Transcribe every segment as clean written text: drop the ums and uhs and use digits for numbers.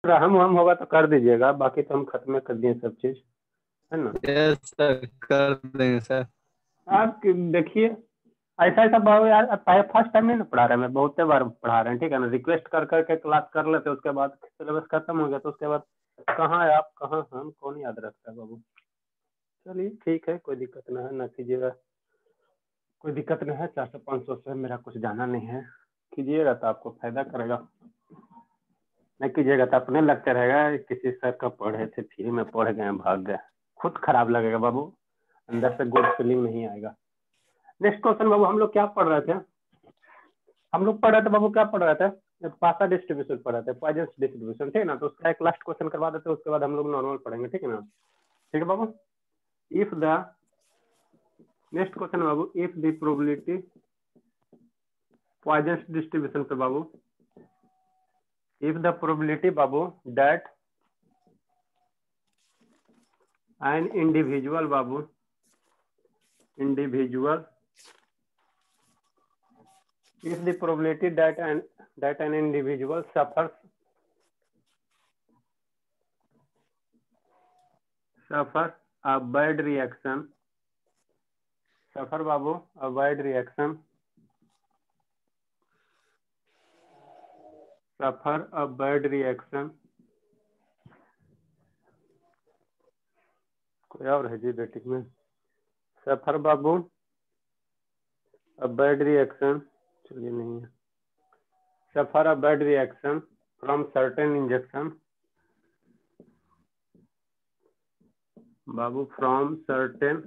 रहम वहम होगा तो कर दीजिएगा, बाकी तो हम खत्म कर दिए सब चीज, है ना। यस सर, कर देंगे सर। आप देखिए, ऐसा ऐसा बाबू यार, फर्स्ट टाइम नहीं ना पढ़ा रहे हैं, मैं बहुत बार पढ़ा रहे हैं, ठीक है ना। रिक्वेस्ट कर करके क्लास कर लेते, उसके बाद सिलेबस खत्म हो गया तो उसके बाद कहाँ है आप, कहाँ हम, कौन याद रखता है बाबू। चलिए ठीक है, कोई दिक्कत ना है, ना कीजिएगा, कोई दिक्कत नहीं है। 400-500 से मेरा कुछ जाना नहीं है, कीजिएगा तो आपको फायदा करेगा, नहीं कीजिएगा तो अपने लगते रहेगा किसी सर का पढ़े थे, फ्री में पढ़ गए भाग गए, खुद खराब लगेगा बाबू, अंदर से गुड फीलिंग नहीं आएगा। नेक्स्ट क्वेश्चन बाबू, हम लोग क्या पढ़ रहे थे, हम लोग पढ़ रहे थे बाबू, क्या पढ़ रहे थे, पासा डिस्ट्रीब्यूशन पढ़ रहे थे, पॉइजन डिस्ट्रीब्यूशन, ठीक है ना। तो उसका एक लास्ट क्वेश्चन करवा देते हैं, उसके बाद हम लोग नॉर्मल पढ़ेंगे, ठीक है ना। ठीक है बाबू। इफ द नेक्स्ट क्वेश्चन बाबू, if the probability Poisson distribution पे बाबू, इफ द प्रोबेबिलिटी बाबू दैट एन इंडिविजुअल बाबू, individual, if the probability that an individual suffers a bad reaction, suffer Babu a bad reaction, suffer a bad reaction, कोई और है जी बेटिक में, suffer Babu a bad reaction, चलिए नहीं है, suffer a bad reaction from certain injection Babu, from certain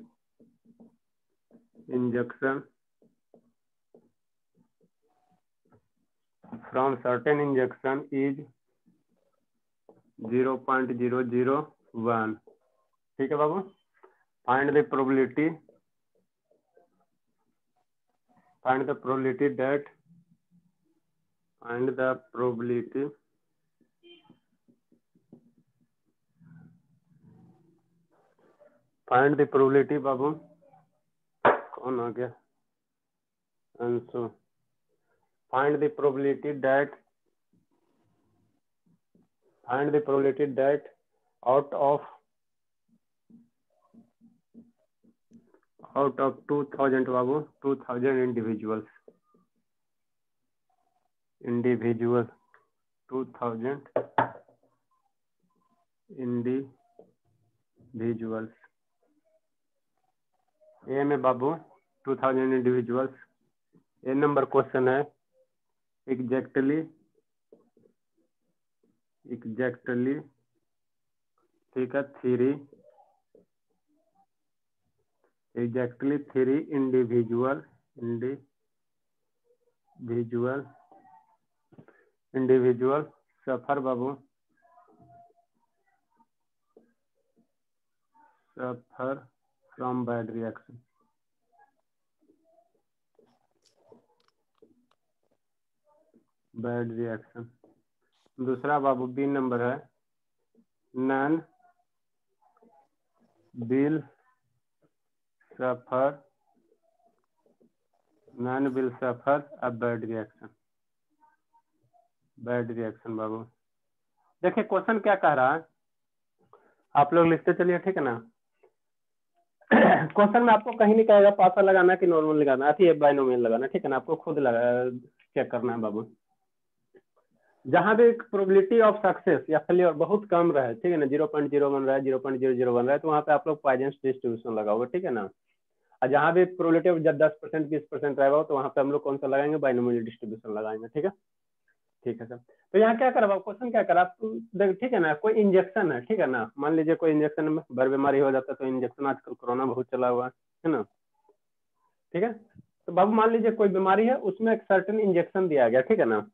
injection, from certain injection is 0.001, ठीक है बाबू। find the probability that find the probability बाबू, कौन आ गया Anshu, find the probability that out of 2000 Babu, 2000 individuals 2000 individuals, A में बाबू 2000 individuals, A number question है, exactly ठीक है, exactly 3 individual suffer बाबू, सफर फ्रॉम बैड रिएक्शन, दूसरा बाबू बी नंबर है, none will suffer a bad reaction बाबू। देखिए क्वेश्चन क्या कह रहा है, आप लोग लिखते चलिए, ठीक है ना। क्वेश्चन में आपको कहीं नहीं कहेगा पासा लगाना कि नॉर्मल लगाना, अथी बाइनोमियल लगाना, ठीक है ना, आपको खुद चेक करना है बाबू। जहां भी प्रोबेबिलिटी ऑफ सक्सेस या फेलियर बहुत कम रहे, ठीक है ना, 0.01 रहा है, 0.001 रहा है, तो वहां पे आप लोग पॉइजन डिस्ट्रीब्यूशन लगाओगे, ठीक है ना। और जहां भी प्रोबेबिलिटी ऑफ 10% 20% रहेगा तो वहां पे हम लोग कौन सा लगाएंगे, बाइनोमियल डिस्ट्रीब्यूशन लगाएंगे, ठीक है। ठीक है सर। तो यहाँ क्या करा क्वेश्चन, क्या करा, ठीक है ना, कोई इंजेक्शन है, ठीक है ना, मान लीजिए कोई इंजेक्शन में बर बीमारी हो जाता है तो इंजेक्शन, आजकल कोरोना बहुत चला हुआ है ना, ठीक है। तो बाबू मान लीजिए कोई बीमारी है, उसमें एक सर्टेन इंजेक्शन दिया गया, ठीक है ना।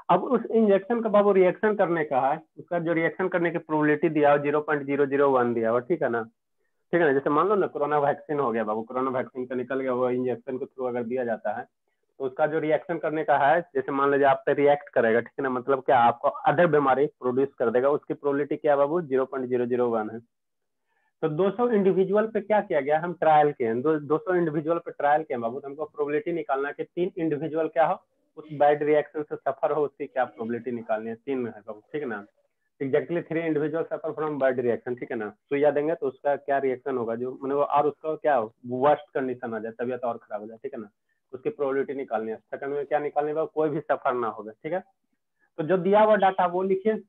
अब उस इंजेक्शन का बाबू रिएक्शन करने का है, उसका जो रिएक्शन करने की प्रोबेबिलिटी दिया हो 0.001 दिया हो, ठीक है ना। ठीक है ना, जैसे मान लो ना कोरोना वैक्सीन हो गया बाबू, कोरोना वैक्सीन का निकल गया, वो इंजेक्शन के थ्रू अगर दिया जाता है तो उसका जो रिएक्शन करने का है, जैसे मान लीजिए आप पे रिएक्ट करेगा, ठीक है ना, मतलब क्या आपको अदर बीमारी प्रोड्यूस कर देगा, उसकी प्रोबेबिलिटी क्या बाबू 0.001 है। तो 200 इंडिविजुअल पे क्या किया गया, हम ट्रायल किए हैं, 200 इंडिविजुअल पे ट्रायल किए बाबू, तो हमको प्रोबेबिलिटी निकालना है कि 3 इंडिविजुअल क्या हो, उस बैड रिएक्शन से सफर हो, उसकी क्या प्रोबेबिलिटी निकालनी है, 3 में है बाबू, ठीक है ना। Exactly 3 individual suffer from bad reaction, ठीक है ना। सुइया देंगे तो उसका क्या रिएक्शन होगा, जो मतलब और उसका क्या वर्स्ट कंडीशन आ जाए, तबियत और खराब हो जाए, ठीक है ना। उसकी प्रोबेबिलिटी निकालनी है। सेकंड में क्या निकालने का, कोई भी सफर ना होगा, ठीक है। तो जो दिया हुआ डाटा वो लिखिए।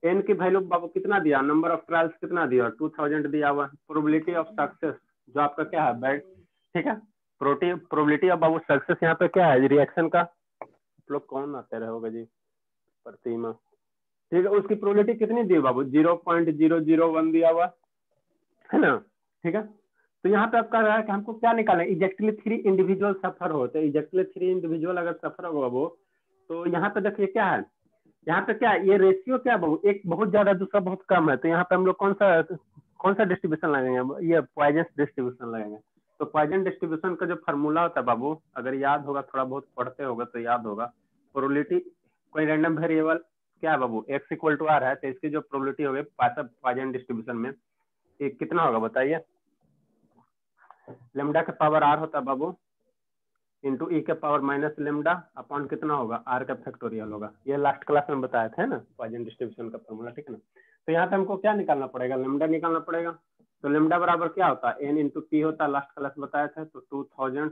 एन की वैल्यू बाबू कितना दिया, नंबर ऑफ ट्रायल्स कितना दिया, 2000 दिया हुआ। प्रोबेबिलिटी ऑफ सक्सेस जो आपका क्या है, बैड, ठीक है। प्रोबेबिलिटी ऑफ बाबू सक्सेस यहाँ पे क्या है, रिएक्शन का। आप लोग कौन आते रहोगे जी, प्रतिमा, ठीक है। उसकी प्रोबेबिलिटी कितनी दी बाबू, 0.001 दिया हुआ है ना, ठीक है। तो यहाँ पे आपका रहा है कि हमको क्या निकालना है, एग्जैक्टली 3 इंडिविजुअल सफर हो, तो एग्जैक्टली 3 इंडिविजुअल अगर सफर होगा वो, तो यहाँ पे देखिए क्या है, यहाँ पे क्या है, ये रेशियो क्या है बाबू, एक बहुत ज्यादा दूसरा बहुत कम है। तो यहाँ पे हम लोग कौन सा डिस्ट्रीब्यूशन लगेंगे, ये पॉइजन डिस्ट्रीब्यूशन लगेंगे। तो पॉइजन डिस्ट्रीब्यूशन का जो फार्मूला होता है बाबू, अगर याद होगा, थोड़ा बहुत पढ़ते होगा तो याद होगा। प्रोबेबिलिटी, कोई रैंडम वेरिएबल क्या है बाबू, x इक्वल टू आर है, तो इसकी जो प्रोबेबिलिटी होगी पॉइजन डिस्ट्रीब्यूशन में, ये कितना होगा बताइए। लेमडा के पावर आर होता है बाबू, इंटू ई के पावर माइनस लेमडा अपॉन कितना होगा, आर का फैक्टोरियल होगा। ये लास्ट क्लास में बताया था ना, पॉइजन डिस्ट्रीब्यूशन का फॉर्मूला, ठीक है ना। तो यहाँ पे हमको क्या निकालना पड़ेगा, लेमडा निकालना पड़ेगा। तो लेमडा बराबर क्या होता है, एन इंटू पी होता है, लास्ट क्लास बताया था। तो 2000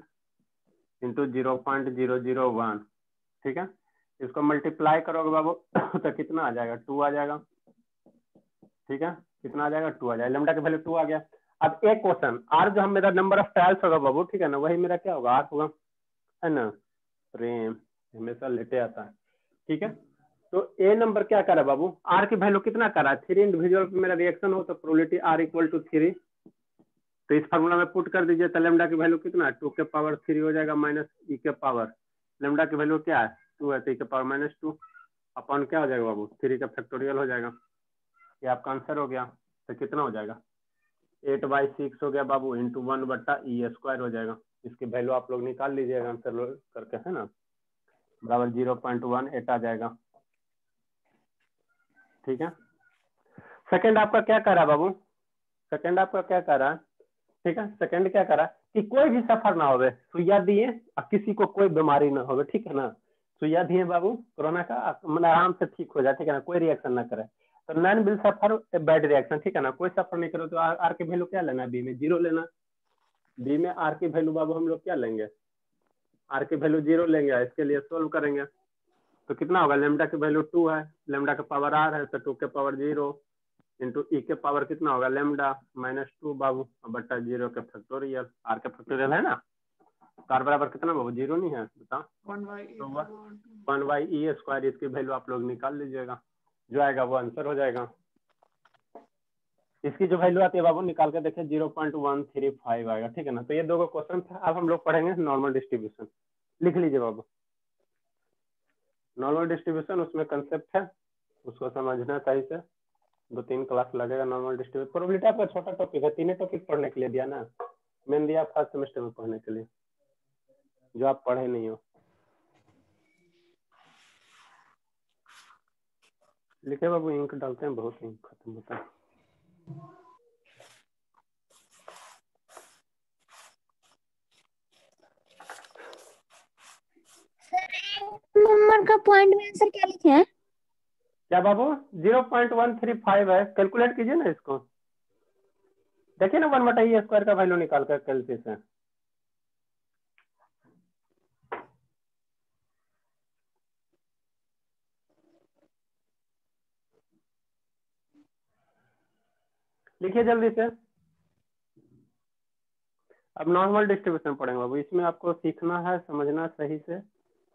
इंटू 0.001, ठीक है। इसको मल्टीप्लाई करोगे बाबू तो कितना आ जाएगा, 2 आ जाएगा, ठीक है। कितना आ जाएगा, 2 आ जाएगा, लेमडा की वैल्यू 2 आ गया। अब एक क्वेश्चन, आर जो हम मेरा नंबर ऑफ ट्रायल्स होगा बाबू, ठीक है ना, वही मेरा क्या होगा, आर होगा, है ना। प्रेम हमेशा लेटे आता है, ठीक है। तो ए नंबर क्या करा बाबू, आर की वैल्यू कितना करा, 3 इंडिविजुअल पे मेरा रिएक्शन हो, तो प्रोबेबिलिटी आर इक्वल टू 3। तो इस फार्मूला में पुट कर दीजिए, तो लेमडा की वैल्यू कितना, 2 के पावर 3 हो जाएगा, माइनस ई के पावर, लेमडा की वैल्यू क्या है, 2 है, तो ई के पावर माइनस 2 अपॉन क्या हो जाएगा बाबू, 3 का फैक्टोरियल हो जाएगा। ये आपका आंसर हो गया। तो कितना हो जाएगा, 8/6 हो गया बाबू, इंटू 1/e² हो जाएगा। इसकी वैल्यू आप लोग निकाल लीजिएगा आंसर करके, है ना, बराबर 0.18 आ जाएगा, ठीक है। सेकंड आपका क्या कर रहा है बाबू, सेकंड आपका क्या कर रहा है, ठीक है। सेकंड क्या करा कि कोई भी सफर ना होवे, सुइया दिए और किसी को कोई बीमारी ना होवे, ठीक है ना। सुइया दिए बाबू कोरोना का, मतलब आराम से ठीक हो जाए, ठीक है ना, कोई रिएक्शन ना करे। तो non will suffer bad reaction, ठीक है ना, कोई सफर नहीं करे। तो आर की वैल्यू क्या लेना, बी में 0 लेना। बी में आर की वैल्यू बाबू हम लोग क्या लेंगे, आर की वैल्यू 0 लेंगे, इसके लिए सोल्व करेंगे। तो कितना होगा, लेमडा की वैल्यू 2 है, लेमडा का पावर आर है, तो 2 के पावर 0 इंटू ई के पावर कितना होगा, लेमडा -2 बाबू बट्टा 0 के फैक्टोरियल, आर के फैक्टोरियल है ना। तो आर बराबर कितना बाबू, 0 नहीं है, बताओ। 1/e², इसकी वैल्यू आप लोग निकाल लीजिएगा, जो आएगा वो आंसर हो जाएगा। इसकी जो वैल्यू आती है बाबू निकाल के देखिए, 0.135 आएगा, ठीक है ना। तो ये दो क्वेश्चन था। अब हम लोग पढ़ेंगे नॉर्मल डिस्ट्रीब्यूशन। लिख लीजिए बाबू, नॉर्मल डिस्ट्रीब्यूशन, उसमें कंसेप्ट है, उसको समझना सही से। 2-3 क्लास लगेगा नॉर्मल डिस्ट्रीब्यूशन। प्रोबेबिलिटी आपका छोटा टॉपिक है, 3 टॉपिक पढ़ने के लिए दिया ना, मैंने दिया फर्स्ट सेमेस्टर में पढ़ने के लिए, जो आप पढ़े नहीं हो। लिखे बाबू, इंक डालते हैं, बहुत इंक खत्म होता है। नंबर का पॉइंट में आंसर क्या लिखे हैं? क्या बाबू, 0.135 है, कैलकुलेट कीजिए ना इसको, देखिए ना 1/e² का वैल्यू निकाल कर कैलकुलेशन से। लिखिए जल्दी से। अब नॉर्मल डिस्ट्रीब्यूशन पढ़ेंगे बाबू, इसमें आपको सीखना है, समझना सही से,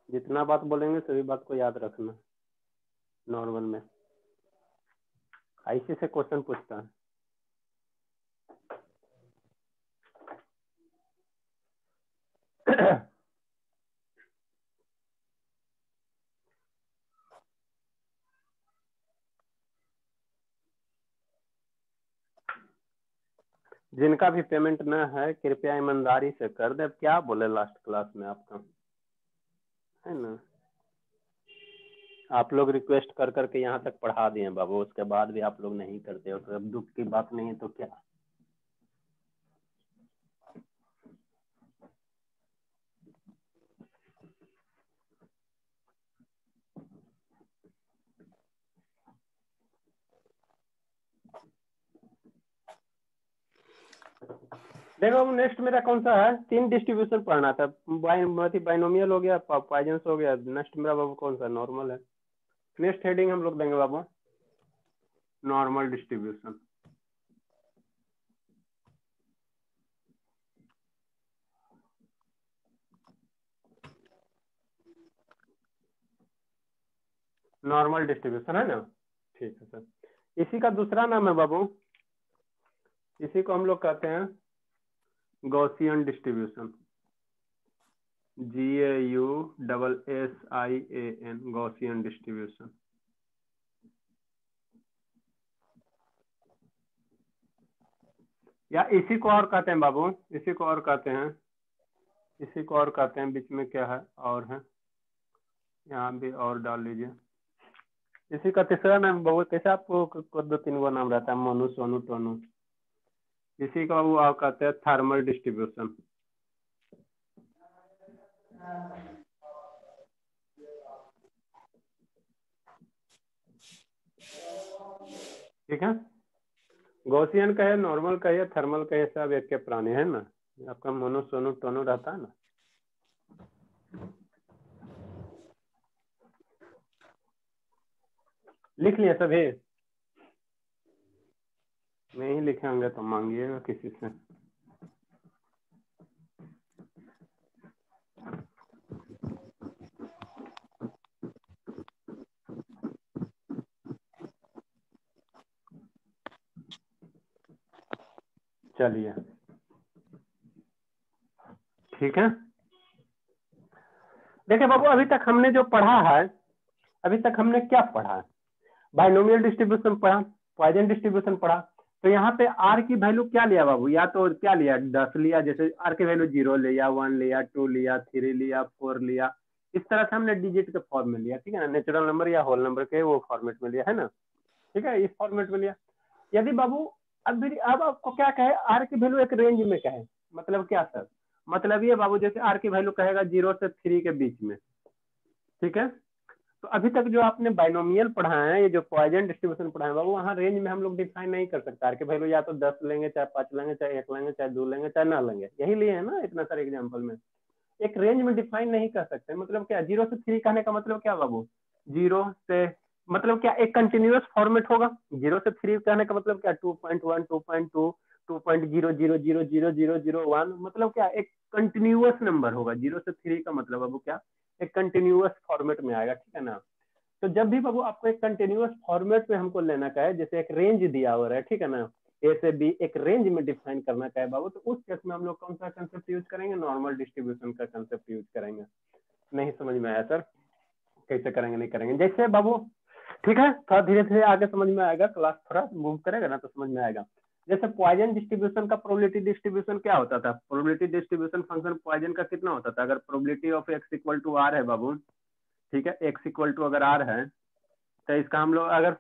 जितना बात बोलेंगे सभी बात को याद रखना। नॉर्मल में ऐसे से क्वेश्चन पूछता है। जिनका भी पेमेंट न है कृपया ईमानदारी से कर दे। अब क्या बोले लास्ट क्लास में आपका, है ना, आप लोग रिक्वेस्ट कर करके यहाँ तक पढ़ा दिए बाबू, उसके बाद भी आप लोग नहीं करते हो, तो अब दुख की बात नहीं है तो क्या। देखो नेक्स्ट मेरा कौन सा है, 3 डिस्ट्रीब्यूशन पढ़ना था, बाइनोमियल हो गया, पॉइजन्स हो गया, नेक्स्ट मेरा बाबू कौन सा नॉर्मल है। नेक्स्ट हेडिंग हम लोग देंगे बाबू नॉर्मल डिस्ट्रीब्यूशन। नॉर्मल डिस्ट्रीब्यूशन है ना, ठीक है सर। इसी का दूसरा नाम है बाबू, इसी को हम लोग कहते हैं Gaussian distribution, GAUSSIAN, Gaussian distribution. या इसी को और कहते हैं बाबू, इसी को और कहते हैं, इसी को और कहते हैं, बीच में क्या है और है, यहाँ भी और डाल लीजिए। इसी का तीसरा नाम बाबू, कैसे आपको 2-3 गो नाम रहता है, मोनू, सोनू, टोनू। इसी का वो आप कहते हैं थर्मल डिस्ट्रीब्यूशन। ठीक है, गॉसियन कहे, नॉर्मल कहे, थर्मल कहे, सब एक के प्राणी है ना। आपका मोनो, सोनू, टोनू रहता है ना। लिख लिए सभी, नहीं लिखे होंगे तो मांगिएगा किसी से। चलिए ठीक है, देखिए बाबू अभी तक हमने जो पढ़ा है, अभी तक हमने क्या पढ़ा है, बाइनोमियल डिस्ट्रीब्यूशन पढ़ा, पॉइजन डिस्ट्रीब्यूशन पढ़ा। तो यहाँ पे आर की वैल्यू क्या लिया बाबू, या तो क्या लिया 10 लिया, जैसे आर की वैल्यू 0 लिया, 1 लिया, 2 लिया, 3 लिया, 4 लिया, इस तरह से हमने डिजिट के फॉर्म में लिया, ठीक है ना, नेचुरल नंबर या होल नंबर के वो फॉर्मेट में लिया है ना, ठीक है, इस फॉर्मेट में लिया। यदि बाबू अब आपको क्या कहे, आर की वैल्यू एक रेंज में कहे, मतलब क्या सर, मतलब ये बाबू जैसे आर की वैल्यू कहेगा 0 से 3 के बीच में, ठीक है। तो अभी तक जो आपने बाइनोमियल पढ़ा है, ये जो पॉइजन डिस्ट्रीब्यूशन पढ़ा है बाबू, वहाँ रेंज में हम लोग डिफाइन नहीं कर सकते, आर के वैल्यू या तो 10 लेंगे, चाहे 5 लेंगे, चाहे 1 लेंगे, चाहे 2 लेंगे, चाहे ना लेंगे, यही लिए है ना इतना सारे एग्जाम्पल में। एक रेंज में डिफाइन नहीं कर सकते, मतलब क्या 0 से 3 कहने का मतलब क्या बाबू, 0 से मतलब क्या एक कंटिन्यूअस फॉर्मेट होगा, 0 से 3 कहने का मतलब क्या 2.1, 2.2, 2.0000001, मतलब क्या एक कंटिन्यूअस नंबर होगा। 0 से 3 का मतलब बाबू क्या, एक कंटिन्यूअस फॉर्मेट में आएगा, ठीक है ना। तो जब भी बाबू आपको एक कंटिन्यूअस फॉर्मेट में हमको लेना का है, जैसे एक रेंज दिया हुआ है, ठीक है ना, ए से बी एक रेंज में डिफाइन करना का है बाबू, तो उस केस में हम लोग कौन सा कंसेप्ट यूज करेंगे, नॉर्मल डिस्ट्रीब्यूशन का कंसेप्ट यूज करेंगे। नहीं समझ में आया सर, कैसे करेंगे नहीं करेंगे, जैसे बाबू ठीक है, थोड़ा धीरे धीरे आगे समझ में आएगा, क्लास थोड़ा मूव करेगा ना तो समझ में आएगा। जैसे पॉइजन डिस्ट्रीब्यूशन का प्रोबेबिलिटी डिस्ट्रीब्यूशन क्या होता था, प्रोबेबिलिटी डिस्ट्रीब्यूशन फंक्शन पॉइजन का कितना होता था, अगर probability of X equal to R है बाबू, ठीक है, एक्स इक्वल टू अगर आर है, तो इसका हम लोग अगर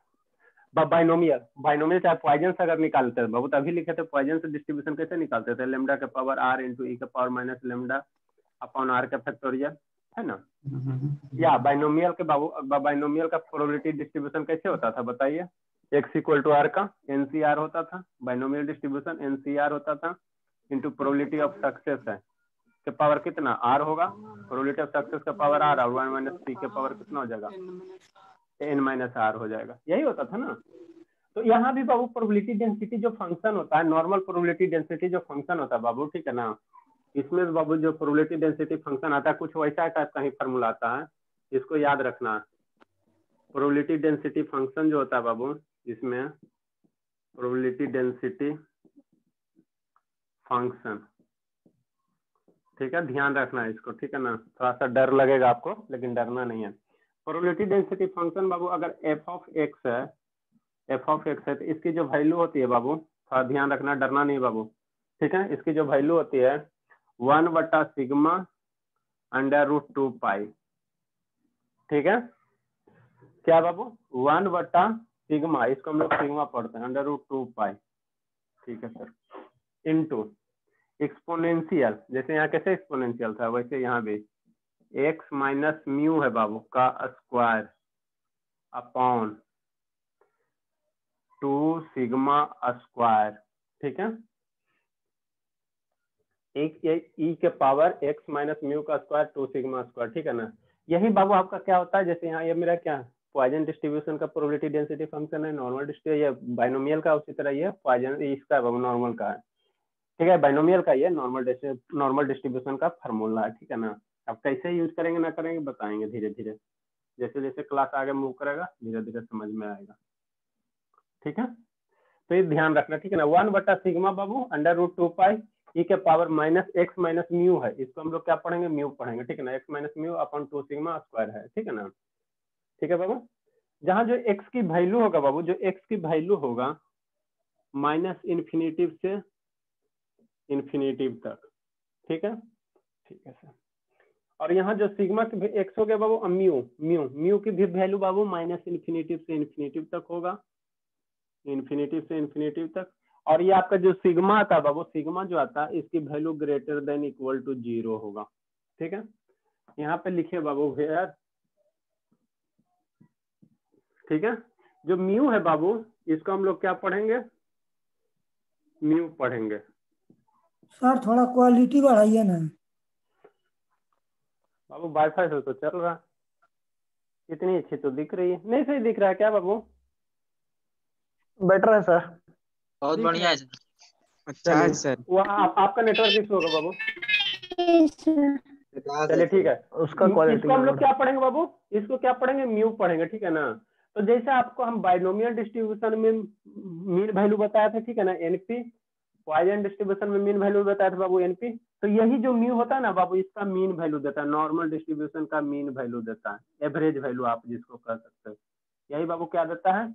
बाइनोमियल चाहे पॉइजन अगर निकालते हैं बाबू, तभी लिखे थे पॉइजन से डिस्ट्रीब्यूशन कैसे निकालते थे, लेमडा के पावर आर इंटू ई के power minus lambda upon R का फैक्टोरियल, है ना। या बाइनोमियल के बाबू, बाइनोमियल का प्रोबेबिलिटी डिस्ट्रीब्यूशन कैसे होता था बताइए, एक्स इक्वल टू आर का एनसीआर होता था, बाइनोमियल डिस्ट्रीब्यूशन एनसीआर होता था इंटू प्रोबेबिलिटी ऑफ सक्सेस है के पावर कितना आर होगा, प्रोबेबिलिटी ऑफ सक्सेस का पावर आर और 1 माइनस पी के पावर कितना हो जाएगा, एन माइनस आर हो जाएगा, यही होता था ना। तो यहाँ भी बाबू प्रोबेबिलिटी डेंसिटी जो फंक्शन होता है, नॉर्मल प्रोबेबिलिटी डेंसिटी जो फंक्शन होता है बाबू, ठीक है ना, इसमें बाबू जो प्रोबेबिलिटी डेंसिटी फंक्शन आता है कुछ वैसा टाइप का ही फॉर्मूला आता है, इसको याद रखना। प्रोबेबिलिटी डेंसिटी फंक्शन जो होता है बाबू, इसमें प्रोबेबिलिटी डेंसिटी फंक्शन, ठीक है, ध्यान रखना है इसको, ठीक है ना, थोड़ा सा डर लगेगा आपको लेकिन डरना नहीं है। प्रोबेबिलिटी डेंसिटी फंक्शन बाबू अगर एफ ऑफ एक्स है, एफ ऑफ एक्स है, तो इसकी जो वैल्यू होती है बाबू, थोड़ा ध्यान रखना, डरना नहीं बाबू, ठीक है, इसकी जो वैल्यू होती है 1/सिग्मा अंडर रूट 2 पाई, ठीक है, क्या बाबू 1/सिग्मा, इसको हम लोग सिग्मा पढ़ते हैं, अंडर रूट 2 पाई, ठीक है सर, इनटू एक्सपोनेंशियल, जैसे यहाँ कैसे एक्सपोनेंशियल था वैसे यहाँ भी एक्स माइनस म्यू है बाबू का स्क्वायर अपॉन 2 सिग्मा स्क्वायर, ठीक है, ई के पावर एक्स माइनस म्यू का स्क्वायर 2 सिग्मा स्क्वायर, ठीक है ना। यही बाबू आपका क्या होता है, जैसे यहाँ ये मेरा क्या पॉइजन डिस्ट्रीब्यूशन का प्रोबेबिलिटी डेंसिटी फंक्शन है, नॉर्मल डिस्ट्रीब्यूशन ये बाइनोमियल का, उसी तरह ये पॉइजन इसका नॉर्मल का है, ठीक है। बाइनोमियल का ये नॉर्मल डिस्ट्रीब्यूशन का फार्मूला है, ठीक है ना। अब कैसे यूज करेंगे ना करेंगे बताएंगे धीरे धीरे, जैसे जैसे क्लास आगे मूव करेगा धीरे धीरे समझ में आएगा, ठीक है। तो ये ध्यान रखना, ठीक है ना। 1 सिग्मा बाबू अंडर रूट 2 पाई ई के power minus x minus mu है, इसको हम लोग क्या पढ़ेंगे, म्यू पढ़ेंगे, ठीक है ना। X minus mu upon 2 sigma square है, ठीक है ना। ठीक है बाबू, जहां जो एक्स की वैल्यू होगा बाबू, जो एक्स की वैल्यू होगा माइनस इन्फिनिटिव से इन्फिनिटिव तक, ठीक है, ठीक है सर। और यहाँ जो सिग्मा की एक्स हो गया बाबू म्यू म्यू म्यू की भी वैल्यू बाबू माइनस इन्फिनिटिव से इन्फिनिटिव तक होगा, इन्फिनिटिव से इन्फिनिटिव तक। और ये आपका जो सिग्मा आता है बाबू, सिग्मा जो आता है इसकी value greater than equal to 0 होगा, ठीक है। यहाँ पे लिखिए बाबू वेयर, ठीक है। जो म्यू है बाबू इसको हम लोग क्या पढ़ेंगे, म्यू पढ़ेंगे। सर थोड़ा क्वालिटी बढ़ाइए ना। बाबू वाईफाई से तो चल रहा, इतनी अच्छी तो दिख रही है, नहीं सही दिख रहा है क्या बाबू? बेटर है सर, बहुत ठीक बढ़िया है। है सर। अच्छा है सर। वो आपका नेटवर्क इशू होगा बाबू। चलिए ठीक है, उसका क्वालिटी इसको हम लोग क्या पढ़ेंगे बाबू, इसको क्या पढ़ेंगे, म्यू पढ़ेंगे, ठीक है ना। तो जैसे आपको हम बाइनोमियल डिस्ट्रीब्यूशन में मीन वैल्यू बताया था, ठीक है ना, एनपी, पॉइजन डिस्ट्रीब्यूशन में मीन वैल्यू बताया था बाबू एनपी। तो यही जो म्यू होता है ना बाबू, इसका मीन वैल्यू देता है, नॉर्मल डिस्ट्रीब्यूशन का मीन वैल्यू देता है, एवरेज वैल्यू आप जिसको कह सकते हो, यही बाबू क्या देता है,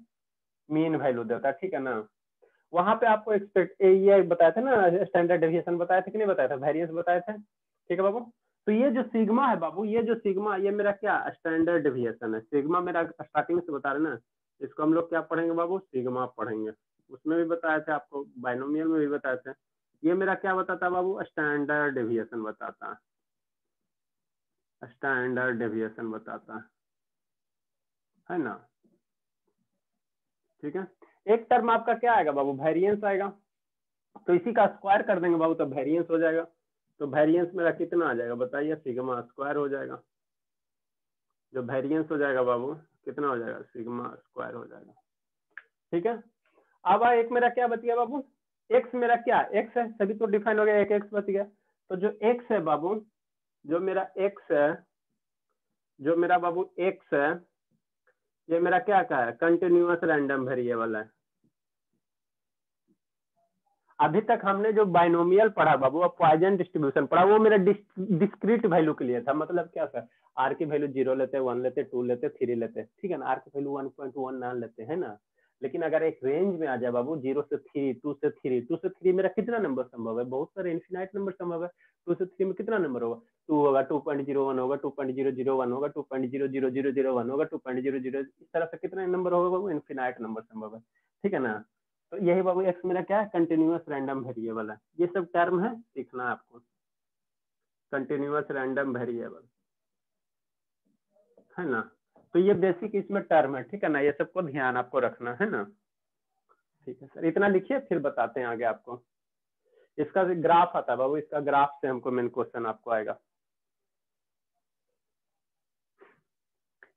मीन वैल्यू देता है, ठीक है ना। वहां पे आपको एक्सपेक्ट ये बताया था ना, स्टैंडर्ड डेविएशन बताया था कि नहीं बताया था, वेरिएंस बताए थे, ठीक है बाबू। तो ये जो सिग्मा है बाबू, ये जो सिग्मा, ये मेरा क्या स्टैंडर्ड डेविएशन है, सिग्मा मेरा स्टार्टिंग से बता रहे ना, इसको हम लोग क्या पढ़ेंगे बाबू, सिग्मा पढ़ेंगे। उसमें भी बताया था आपको, बाइनोमियल में भी बताया था। ये मेरा क्या बताता है बाबू, स्टैंडर्ड डेविएशन बताता है, स्टैंडर्ड डेविएशन बताता है ना, ठीक है। एक टर्म आपका क्या आएगा बाबू, वेरिएंस आएगा, तो इसी का स्क्वायर कर देंगे बाबू तो वेरिएंस हो जाएगा। तो वेरिएंस मेरा कितना आ जाएगा बताइए, सिग्मा स्क्वायर हो जाएगा। जो वेरिएंस हो जाएगा बाबू कितना हो जाएगा, सिग्मा स्क्वायर हो जाएगा, ठीक है। अब एक मेरा क्या बच गया बाबू, एक्स मेरा क्या, एक्स है, सभी तो डिफाइन हो गया, एक एक्स बच गया। तो जो एक्स है बाबू, जो मेरा एक्स है, जो मेरा बाबू एक्स है, ये मेरा क्या है, कंटिन्यूअस रैंडम वेरिएबल है। अभी तक हमने जो बाइनोमियल पढ़ा बाबू, अब पॉइजन डिस्ट्रीब्यूशन पढ़ा, वो मेरा डिस्क्रीट वैल्यू के लिए था। मतलब क्या सर, आर की वैल्यू 0 लेते, 1 लेते, 2 लेते, 3 लेते, ठीक है ना। आर की वैल्यू 1.19 लेते हैं ना। लेकिन अगर एक रेंज में आ जाए बाबू 0 से 3, 2 से 3, 2 से 3 मेरा कितना नंबर संभव है, बहुत सारे इन्फिनाइट नंबर संभव है। 2 से 3 में कितना नंबर होगा, 2 होगा, 2.01 होगा, 2.001 होगा, 2.00001 होगा, 2.00, इस तरह से कितने नंबर होगा बाबू, इन्फिनाइट नंबर संभव है, ठीक है ना। तो यही बाबू एक्स मेरा क्या है, कंटिन्यूअस रैंडम वेरिएबल है। ये सब टर्म है, सीखना है आपको, कंटिन्यूअस रैंडम वेरिएबल है ना। तो ये बेसिक इसमें टर्म है, ठीक है ना, ये सबको ध्यान आपको रखना है ना, ठीक है सर। इतना लिखिए फिर बताते हैं आगे आपको। इसका ग्राफ आता है बाबू, इसका ग्राफ से हमको मेन क्वेश्चन आपको आएगा।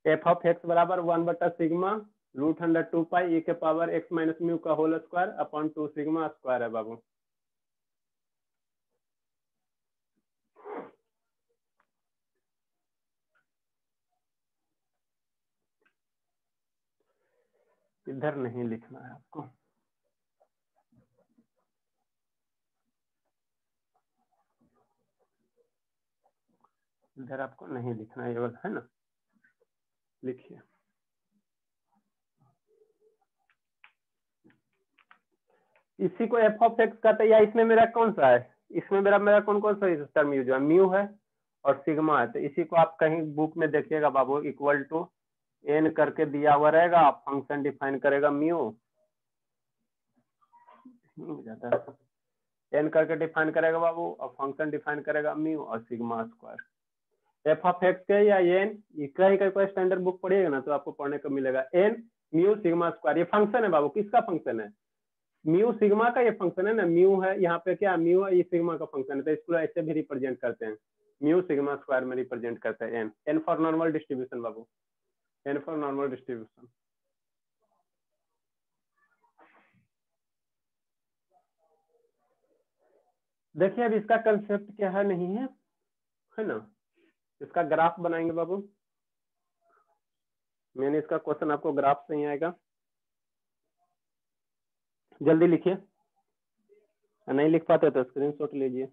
एफ ऑफ एक्स बराबर 1 sigma root under 2 pi e के पावर एक्स माइनस म्यू का whole square upon 2 sigma square है बाबू। इधर नहीं लिखना है आपको, इधर आपको नहीं लिखना है, ये वाला है ना, लिखिए। इसी को एफ ऑफ एक्स कहते हैं, या इसमें मेरा कौन सा है, इसमें मेरा कौन कौन सा टर्म यूज है, म्यू है और सिग्मा है। तो इसी को आप कहीं बुक में देखिएगा बाबू, इक्वल टू एन करके दिया हुआ रहेगा, आप फंक्शन डिफाइन करेगा म्यू, एन करके डिफाइन करेगा बाबू, और फंक्शन डिफाइन करेगा म्यू और sigma square. F of x के या एन, कहीं कोई स्टैंडर्ड बुक पढ़िएगा ना तो आपको पढ़ने को मिलेगा, एन म्यू सिग्मा स्क्वायर, ये फंक्शन है बाबू, किसका फंक्शन है, म्यू सिग्मा का ये फंक्शन है ना, म्यू है यहाँ पे, क्या म्यू है, ये सिग्मा का फंक्शन है, तो इसको ऐसे भी रिप्रेजेंट करते हैं, म्यू सिग्मा स्क्वायर में रिप्रेजेंट करते हैं N, N for normal distribution बाबू, एन फॉर नॉर्मल डिस्ट्रीब्यूशन। देखिए अब इसका कंसेप्ट क्या है, नहीं है ना, इसका ग्राफ बनाएंगे बाबू, मैंने इसका क्वेश्चन आपको ग्राफ से ही आएगा, जल्दी लिखिए, नहीं लिख पाते तो स्क्रीनशॉट लीजिए।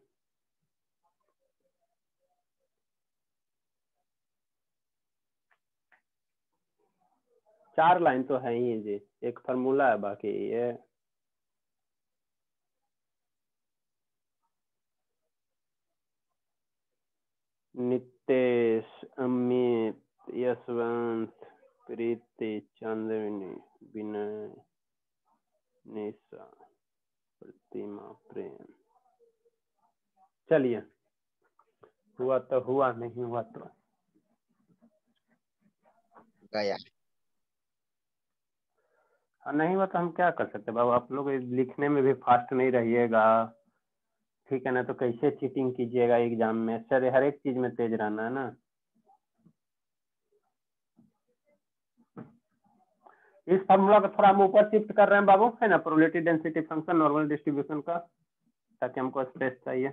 चार लाइन तो है ही जी, एक फार्मूला है, बाकी ये नितेश, अमित, यशवंत, प्रीति, चांदनी, विनय, निशा, प्रतिमा, प्रेम। चलिए, हुआ तो हुआ, नहीं हुआ तो गया। नहीं हुआ तो हम क्या कर सकते बाबू, आप लोग लिखने में भी फास्ट नहीं रहिएगा, ठीक है ना, तो कैसे चीटिंग कीजिएगा एग्जाम में, सर हर एक चीज में तेज रहना है ना। इस फार्मूला को थोड़ा हम ऊपर शिफ्ट कर रहे हैं बाबू, है ना, probability density function normal distribution का, ताकि हमको स्पेस चाहिए।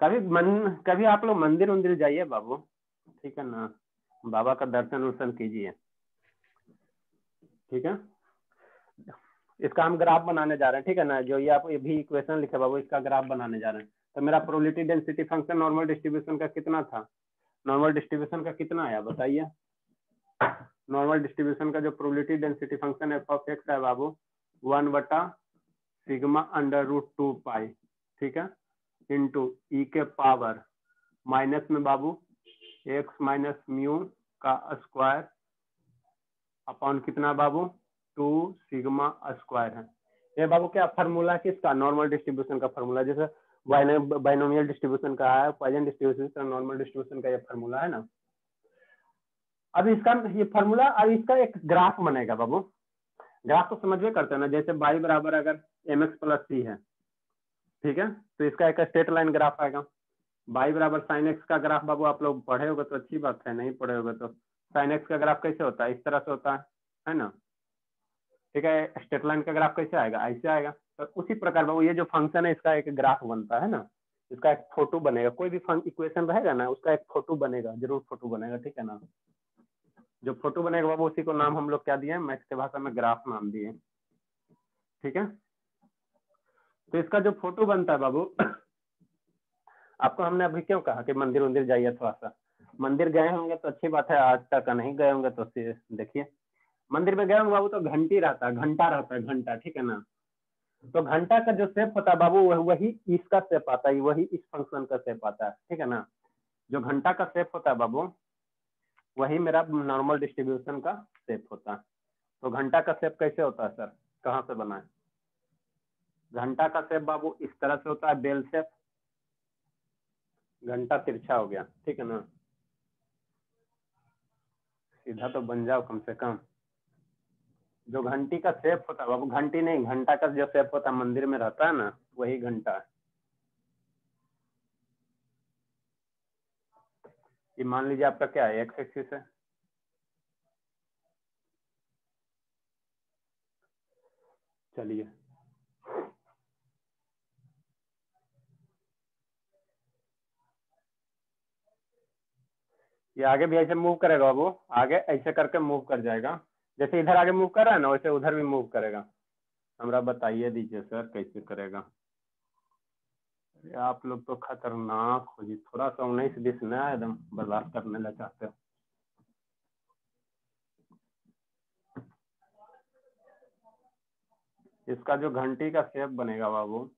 कभी आप लोग मंदिर उंदिर जाइए बाबू, ठीक है ना, बाबा का दर्शन वर्शन कीजिए, ठीक है। इसका हम ग्राफ बनाने जा रहे हैं, ठीक है ना, जो ये आप भी इक्वेशन लिखे बाबू, इसका ग्राफ बनाने जा रहे हैं। तो मेरा probability density function normal distribution का कितना था, नॉर्मल डिस्ट्रीब्यूशन का कितना आया बताइए। नॉर्मल डिस्ट्रीब्यूशन का जो probability density function F of x है बाबू, 1/√2 पाई, ठीक है, इंटू ई के पावर माइनस में बाबू एक्स माइनस म्यू का स्क्वायर अपॉन कितना बाबू 2 सिग्मा स्क्वायर है। ये बाबू क्या फार्मूला किसका, नॉर्मल डिस्ट्रीब्यूशन का फार्मूला, जैसे बाइनोमियल डिस्ट्रीब्यूशन का है, पॉइजन डिस्ट्रीब्यूशन का, नॉर्मल डिस्ट्रीब्यूशन का ये फार्मूला है ना। अब इसका ये फार्मूला, अब इसका एक ग्राफ बनेगा बाबू, ग्राफ तो समझ में करते हैं ना, जैसे y बराबर अगर mx प्लस सी है, ठीक है, तो इसका एक स्ट्रेट लाइन ग्राफ आएगा। y बराबर साइन x का ग्राफ बाबू आप लोग पढ़े होगे तो अच्छी बात है, नहीं पढ़े होगे तो साइन x का ग्राफ कैसे होता है, इस तरह से होता है ना, ठीक है। स्ट्रेट लाइन का ग्राफ कैसे आएगा, ऐसे आएगा। तो उसी प्रकार बाबू ये जो फंक्शन है इसका एक ग्राफ बनता है ना, इसका एक फोटो बनेगा, कोई भी इक्वेशन रहेगा ना उसका एक फोटो बनेगा, जरूर फोटो बनेगा, ठीक है ना। जो फोटो बनेगा बाबू उसी को नाम हम लोग क्या दिए, मैथ के भाषा में ग्राफ नाम दिए, ठीक है। तो इसका जो फोटो बनता है बाबू, आपको हमने अभी क्यों कहा कि मंदिर उंदिर जाइए, थोड़ा सा मंदिर गए होंगे तो अच्छी बात है, आज तक नहीं गए होंगे तो देखिए, मंदिर में गए होंगे बाबू तो घंटी रहता है, घंटा रहता है, घंटा, ठीक है ना। तो घंटा का जो शेप होता है बाबू वही इसका शेप आता है, वही इस फंक्शन का शेप आता है, ठीक है ना। जो घंटा का शेप होता है बाबू वही मेरा नॉर्मल डिस्ट्रीब्यूशन का शेप होता है। तो घंटा का शेप कैसे होता है सर, कहाँ से बना है, घंटा का शेप बाबू इस तरह से होता है, बेल शेप, घंटा तिरछा हो गया, ठीक है ना, सीधा तो बन जाओ कम से कम। जो घंटी का शेप होता है बाबू, घंटी नहीं, घंटा का जो शेप होता है मंदिर में रहता है ना, वही घंटा है। ये मान लीजिए आपका क्या है, एक्स एक्सिस है, चलिए ये आगे भी ऐसे मूव करेगा बाबू, आगे ऐसे करके मूव कर जाएगा, जैसे इधर आगे मूव कर रहा है ना वैसे उधर भी मूव करेगा। हमरा बताइए दीजिए सर कैसे करेगा। अरे आप लोग तो खतरनाक हो जी, थोड़ा सा 19-20 ना एकदम बर्बाद करने लग चाहते हो। इसका जो घंटी का शेप बनेगा बाबू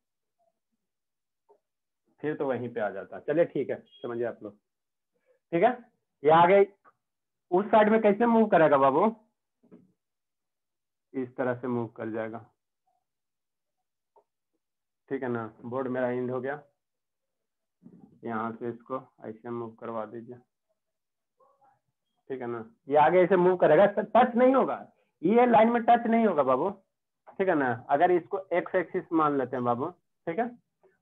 फिर तो वहीं पे आ जाता है। चलिए ठीक है, समझिए आप लोग, ठीक है। ये आगे उस साइड में कैसे मूव करेगा बाबू, इस तरह से मूव कर जाएगा, ठीक है ना। बोर्ड मेरा एंड हो गया, यहाँ से इसको ऐसे मूव करवा दीजिए, ठीक है ना। ये आगे ऐसे मूव करेगा, टच नहीं होगा, ये लाइन में टच नहीं होगा बाबू, ठीक है ना। अगर इसको एक्स एक्सिस मान लेते हैं बाबू, ठीक है,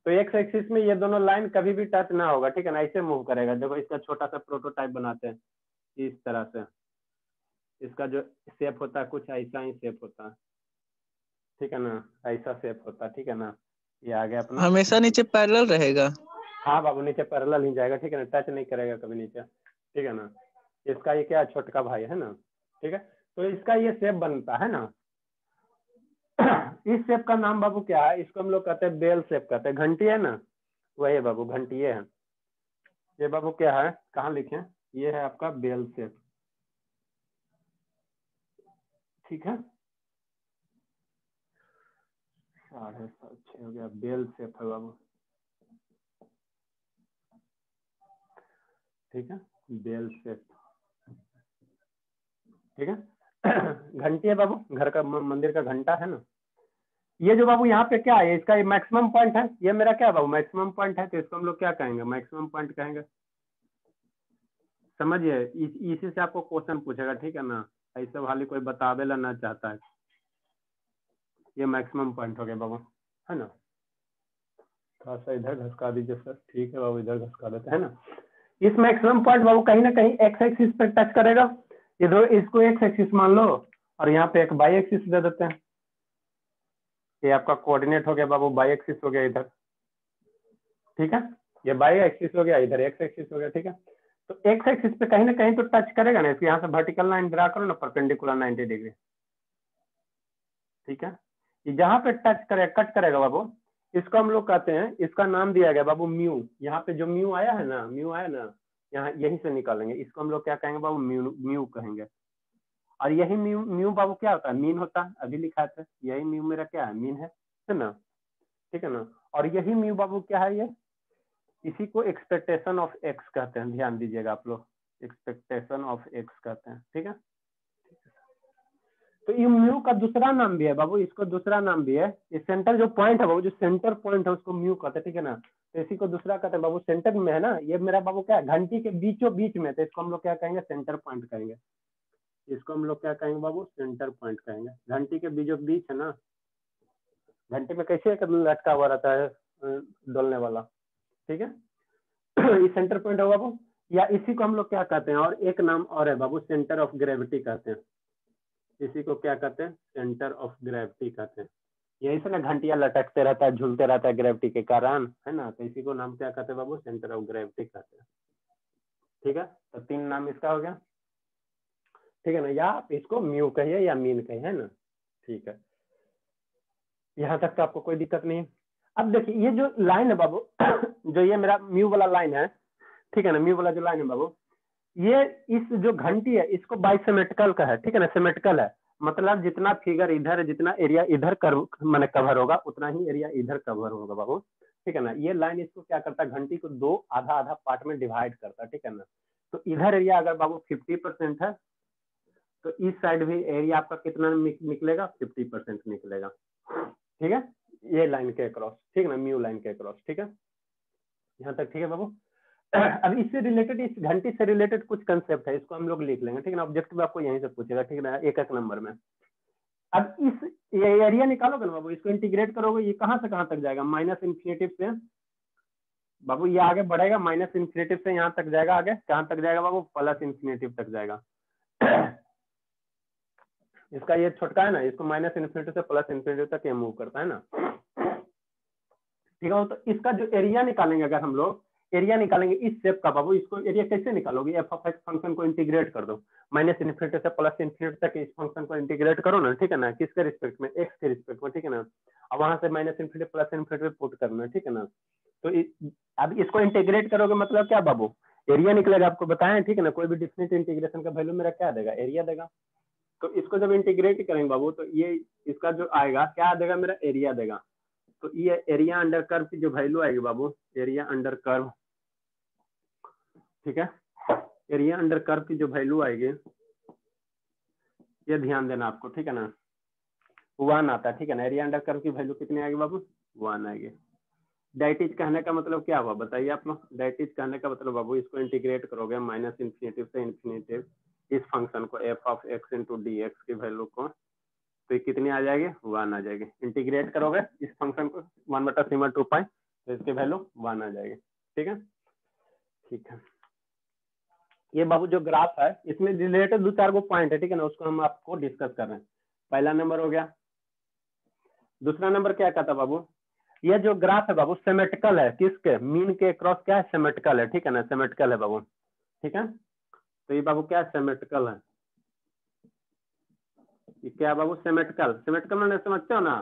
तो एक्स एक्सिस में ये दोनों लाइन कभी भी टच ना होगा, ठीक है ना, ऐसे मूव करेगा। देखो इसका छोटा सा प्रोटोटाइप बनाते हैं इस तरह से, इसका जो शेप होता है कुछ ऐसा ही शेप होता है, ठीक है ना, ऐसा शेप होता है, ठीक है ना। ये आ गया अपना, हमेशा नीचे पैरेलल रहेगा। हाँ बाबू नीचे पैरेलल ही जाएगा, ठीक है ना, टच नहीं करेगा कभी नीचे, ठीक है ना। इसका ये क्या छोटका भाई है ना, ठीक है। तो इसका ये शेप बनता है ना। इस शेप का नाम बाबू क्या है, इसको हम लोग कहते हैं बेल शेप कहते हैं। घंटी है ना, वही है बाबू, घंटी ये है। ये बाबू क्या है, कहाँ लिखे, ये है आपका बेल शेप, ठीक है। 6:30 हो गया, बेल शेप है बाबू, ठीक है, बेल शेप, ठीक है। घंटी है बाबू, घर का मंदिर का घंटा है ना। ये जो बाबू यहाँ पे क्या है, इसका ये मैक्सिमम पॉइंट है, ये मेरा क्या है बाबू, मैक्सिमम पॉइंट है, तो इसको हम लोग क्या कहेंगे, मैक्सिमम पॉइंट कहेंगे। समझिए, इसी से आपको क्वेश्चन पूछेगा, ठीक है ना, ऐसे वाली कोई बतावे ना चाहता है। ये मैक्सिमम पॉइंट हो गया बाबू, है ना। थोड़ा सा इधर घसका दीजिए सर, ठीक है बाबू, इधर घसका देते हैं ना। इस मैक्सिमम पॉइंट बाबू कहीं ना कहीं एक्स एक्सिस पे टच करेगा। ये दो, इसको एक्स एक्सिस मान लो और यहाँ पे एक बाई एक्सिस दे देते हैं। ये आपका कोऑर्डिनेट हो गया बाबू, बाई एक्सिस हो गया इधर, ठीक है। ये बाई एक्सिस हो गया, इधर एक्स एक्सिस हो गया, ठीक है। तो एक्स एक्सिस पे कहीं ना कहीं तो टच करेगा ना। इसके यहाँ से वर्टिकल लाइन ड्रा करो ना, परपेंडिकुलर 90 डिग्री, ठीक है। ये जहाँ पे टच करेगा, कट करेगा बाबू, इसको हम लोग कहते हैं, इसका नाम दिया गया बाबू म्यू। यहाँ पे जो म्यू आया है ना, म्यू आया ना, यहाँ यहीं से निकालेंगे, इसको हम लोग क्या कहेंगे बाबू, म्यू, म्यू कहेंगे। और यही म्यू, म्यू बाबू क्या होता है, मीन होता है, अभी लिखा था, यही म्यू मेरा क्या है, मीन है ना, ठीक है ना। और यही म्यू बाबू क्या है, ये इसी को एक्सपेक्टेशन ऑफ एक्स कहते हैं, ध्यान दीजिएगा आप लोग, एक्सपेक्टेशन ऑफ एक्स कहते हैं, ठीक है। तो ये म्यू का दूसरा नाम भी है बाबू, इसको दूसरा नाम भी है। ये सेंटर जो पॉइंट है बाबू, जो सेंटर पॉइंट है उसको म्यू कहते हैं, ठीक है ना। तो इसी को दूसरा कहते हैं बाबू, सेंटर में है ना, ये मेरा बाबू क्या है, घंटी के बीचों बीच में, तो इसको हम लोग क्या कहेंगे, सेंटर पॉइंट कहेंगे। इसको हम लोग क्या कहेंगे बाबू, सेंटर पॉइंट कहेंगे। घंटी के बीचों बीच है ना, घंटी में कैसे लटका हुआ रहता है डोलने वाला, ठीक है। ये सेंटर पॉइंट है बाबू, या इसी को हम लोग क्या कहते हैं, और एक नाम और है बाबू, सेंटर ऑफ ग्रेविटी कहते हैं। इसी को क्या कहते हैं, सेंटर ऑफ ग्रेविटी कहते हैं। यही से ना घंटिया लटकते रहता है, झूलते रहता है ग्रेविटी के कारण, है ना। तो इसी को नाम क्या कहते हैं बाबू, सेंटर ऑफ ग्रेविटी कहते हैं, ठीक है। तो 3 नाम इसका हो गया, ठीक है ना। या आप इसको म्यू कहिए या मीन कहिए, है ना, ठीक है। यहाँ तक तो आपको कोई दिक्कत नहीं है। अब देखिए ये जो लाइन है बाबू, जो ये मेरा म्यू वाला लाइन है, ठीक है ना, म्यू वाला जो लाइन है बाबू, ये इस जो घंटी है इसको बाइसेमेट्रिकल का है, ठीक है ना, सिमेट्रिकल है। मतलब जितना फिगर इधर है, जितना एरिया इधर मैंने कवर होगा, उतना ही एरिया इधर कवर होगा बाबू, ठीक है ना। ये लाइन इसको क्या करता है, घंटी को 2 आधा आधा पार्ट में डिवाइड करता है, ठीक है ना। तो इधर एरिया अगर बाबू 50% है, तो इस साइड भी एरिया आपका कितना निकलेगा, 50% निकलेगा, ठीक है। ये लाइन के क्रॉस, ठीक है ना, म्यू लाइन के क्रॉस, ठीक है। यहाँ तक ठीक है बाबू। अब इससे रिलेटेड, इस घंटी से रिलेटेड कुछ कंसेप्ट है, इसको हम लोग लिख लेंगे, ठीक है ना। ऑब्जेक्टिव आपको यहीं से पूछेगा, ठीक है ना, एक एक नंबर में। अब इस ये एरिया निकालोगे ना बाबू, इसको इंटीग्रेट करोगे, ये कहाँ से कहाँ तक जाएगा, माइनस इन्फिनिटिव से बाबू ये आगे बढ़ेगा, माइनस इन्फिनिटिव से यहाँ तक जाएगा, आगे कहाँ तक जाएगा बाबू, प्लस इन्फिनिटिव तक जाएगा। इसका ये छोटका है ना, इसको माइनस इन्फिनिटिव से प्लस इन्फिनिटिव तक ये मूव करता है ना, ठीक है। तो इसका जो एरिया निकालेंगे, अगर हम लोग एरिया निकालेंगे इस शेप का बाबू, इसको एरिया कैसे निकालोगे, एफ ऑफ एक्स फंक्शन को इंटीग्रेट कर दो, माइनस इन्फिनिटी से प्लस इन्फिनिटी तक इस फंक्शन को इंटीग्रेट करो ना, ठीक है ना, किसके रिस्पेक्ट में, एक्स के रिस्पेक्ट में, ठीक है ना। अब वहां से minus infinity plus infinity put करना, ठीक है ना। तो अब इसको इंटीग्रेट करोगे मतलब क्या बाबू, एरिया निकलेगा, आपको बताएं, ठीक है ना। कोई भी डिफिनिट इंटीग्रेशन का वैल्यू मेरा क्या देगा, एरिया देगा। तो इसको जब इंटीग्रेट करेंगे बाबू, तो ये इसका जो आएगा क्या देगा, मेरा एरिया देगा। तो ये एरिया अंडर कर्व की जो वैल्यू आएगी बाबू, एरिया अंडर कर्व, ठीक है, एरिया अंडर कर्व की जो वैल्यू आएगी, ये ध्यान देना आपको, ठीक है ना, 1 आता है, ठीक है ना। एरिया अंडर कर्व की वैल्यू कितनी आएगी बाबू, 1 आएगी। डाइटिज कहने का मतलब क्या हुआ बताइए आप लोग। डाइटिज कहने का मतलब बाबू, इसको इंटीग्रेट करोगे माइनस इन्फिनिटिव से इन्फिनिटिव, इस फंक्शन को F of x into D x की वैल्यू को, तो ये कितनी आ जाएगी, 1 आ जाएगी। इंटीग्रेट करोगे इस फंक्शन को 1/2 तो इसकी वैल्यू 1 आ जाएगी। ठीक है, ठीक है। ये बाबू जो ग्राफ है इसमें रिलेटेड 2-4 पॉइंट है, ठीक है ना, उसको हम आपको डिस्कस कर रहे हैं। पहला नंबर हो गया। दूसरा नंबर क्या कहता बाबू, ये जो ग्राफ है बाबू सिमेट्रिकल है, किसके, मीन के क्रॉस क्या है, सिमेट्रिकल है, ठीक है ना, सिमेट्रिकल है बाबू। ठीक है, तो ये बाबू क्या है, सिमेट्रिकल है। ये क्या बाबू, सिमेट्रिकल। सिमेट्रिकल मैंने समझते हो ना,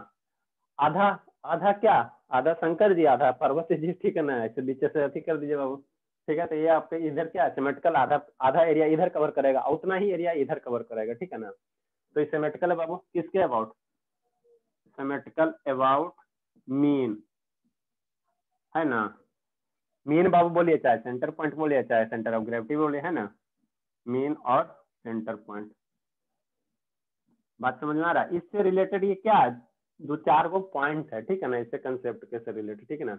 आधा आधा क्या, आधा शंकर जी आधा पार्वती जी, ठीक है ना, ऐसे बीच से अति कर दीजिए बाबू। ठीक है, तो ये आपके इधर क्या है, सिमेट्रिकल, आधा आधा एरिया इधर कवर करेगा, उतना ही एरिया इधर कवर करेगा, ठीक है ना। तो ये सिमेट्रिकल है बाबू, किसके अबाउट, सिमेट्रिकल अबाउट मीन, है ना। मीन बाबू बोलिए, चाहे सेंटर पॉइंट बोलिए, चाहे सेंटर ऑफ ग्रेविटी बोलिए, है ना, मीन और सेंटर पॉइंट। बात समझ में आ रहा है। इससे रिलेटेड ये क्या है, 2-4 पॉइंट है, ठीक है ना, इससे कंसेप्ट के से रिलेटेड, ठीक है ना।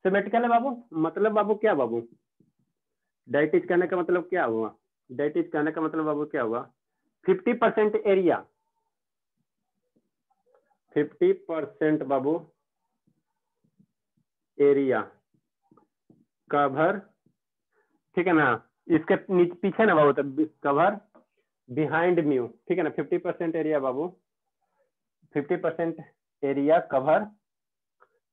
सिमेट्रिकल है बाबू, मतलब बाबू क्या बाबू, डायटिज कहने का मतलब क्या हुआ, डायटिज कहने का मतलब बाबू क्या हुआ, 50% एरिया, 50% बाबू एरिया कवर, ठीक है ना, इसके नीचे पीछे ना बाबू, तो कवर बिहाइंड म्यू, ठीक है ना। 50% एरिया बाबू, 50% एरिया कवर,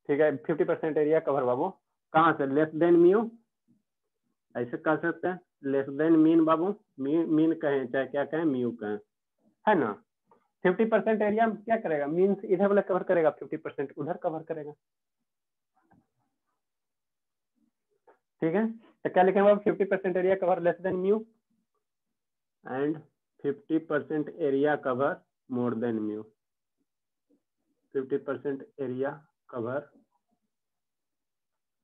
ठीक है, 50% एरिया कवर बाबू कहाँ से, लेस देन म्यू, ऐसे कर सकते हैं, लेस देन मीन बाबू, मीन कहें चाहे क्या कहें, म्यू कहें, है ना। 50% एरिया क्या करेगा, मीन इधर वाला कवर करेगा, 50% उधर कवर करेगा। ठीक है, तो क्या लिखेंगे बाबू, 50% area cover less than mu and 50% area cover more than mu. 50% area cover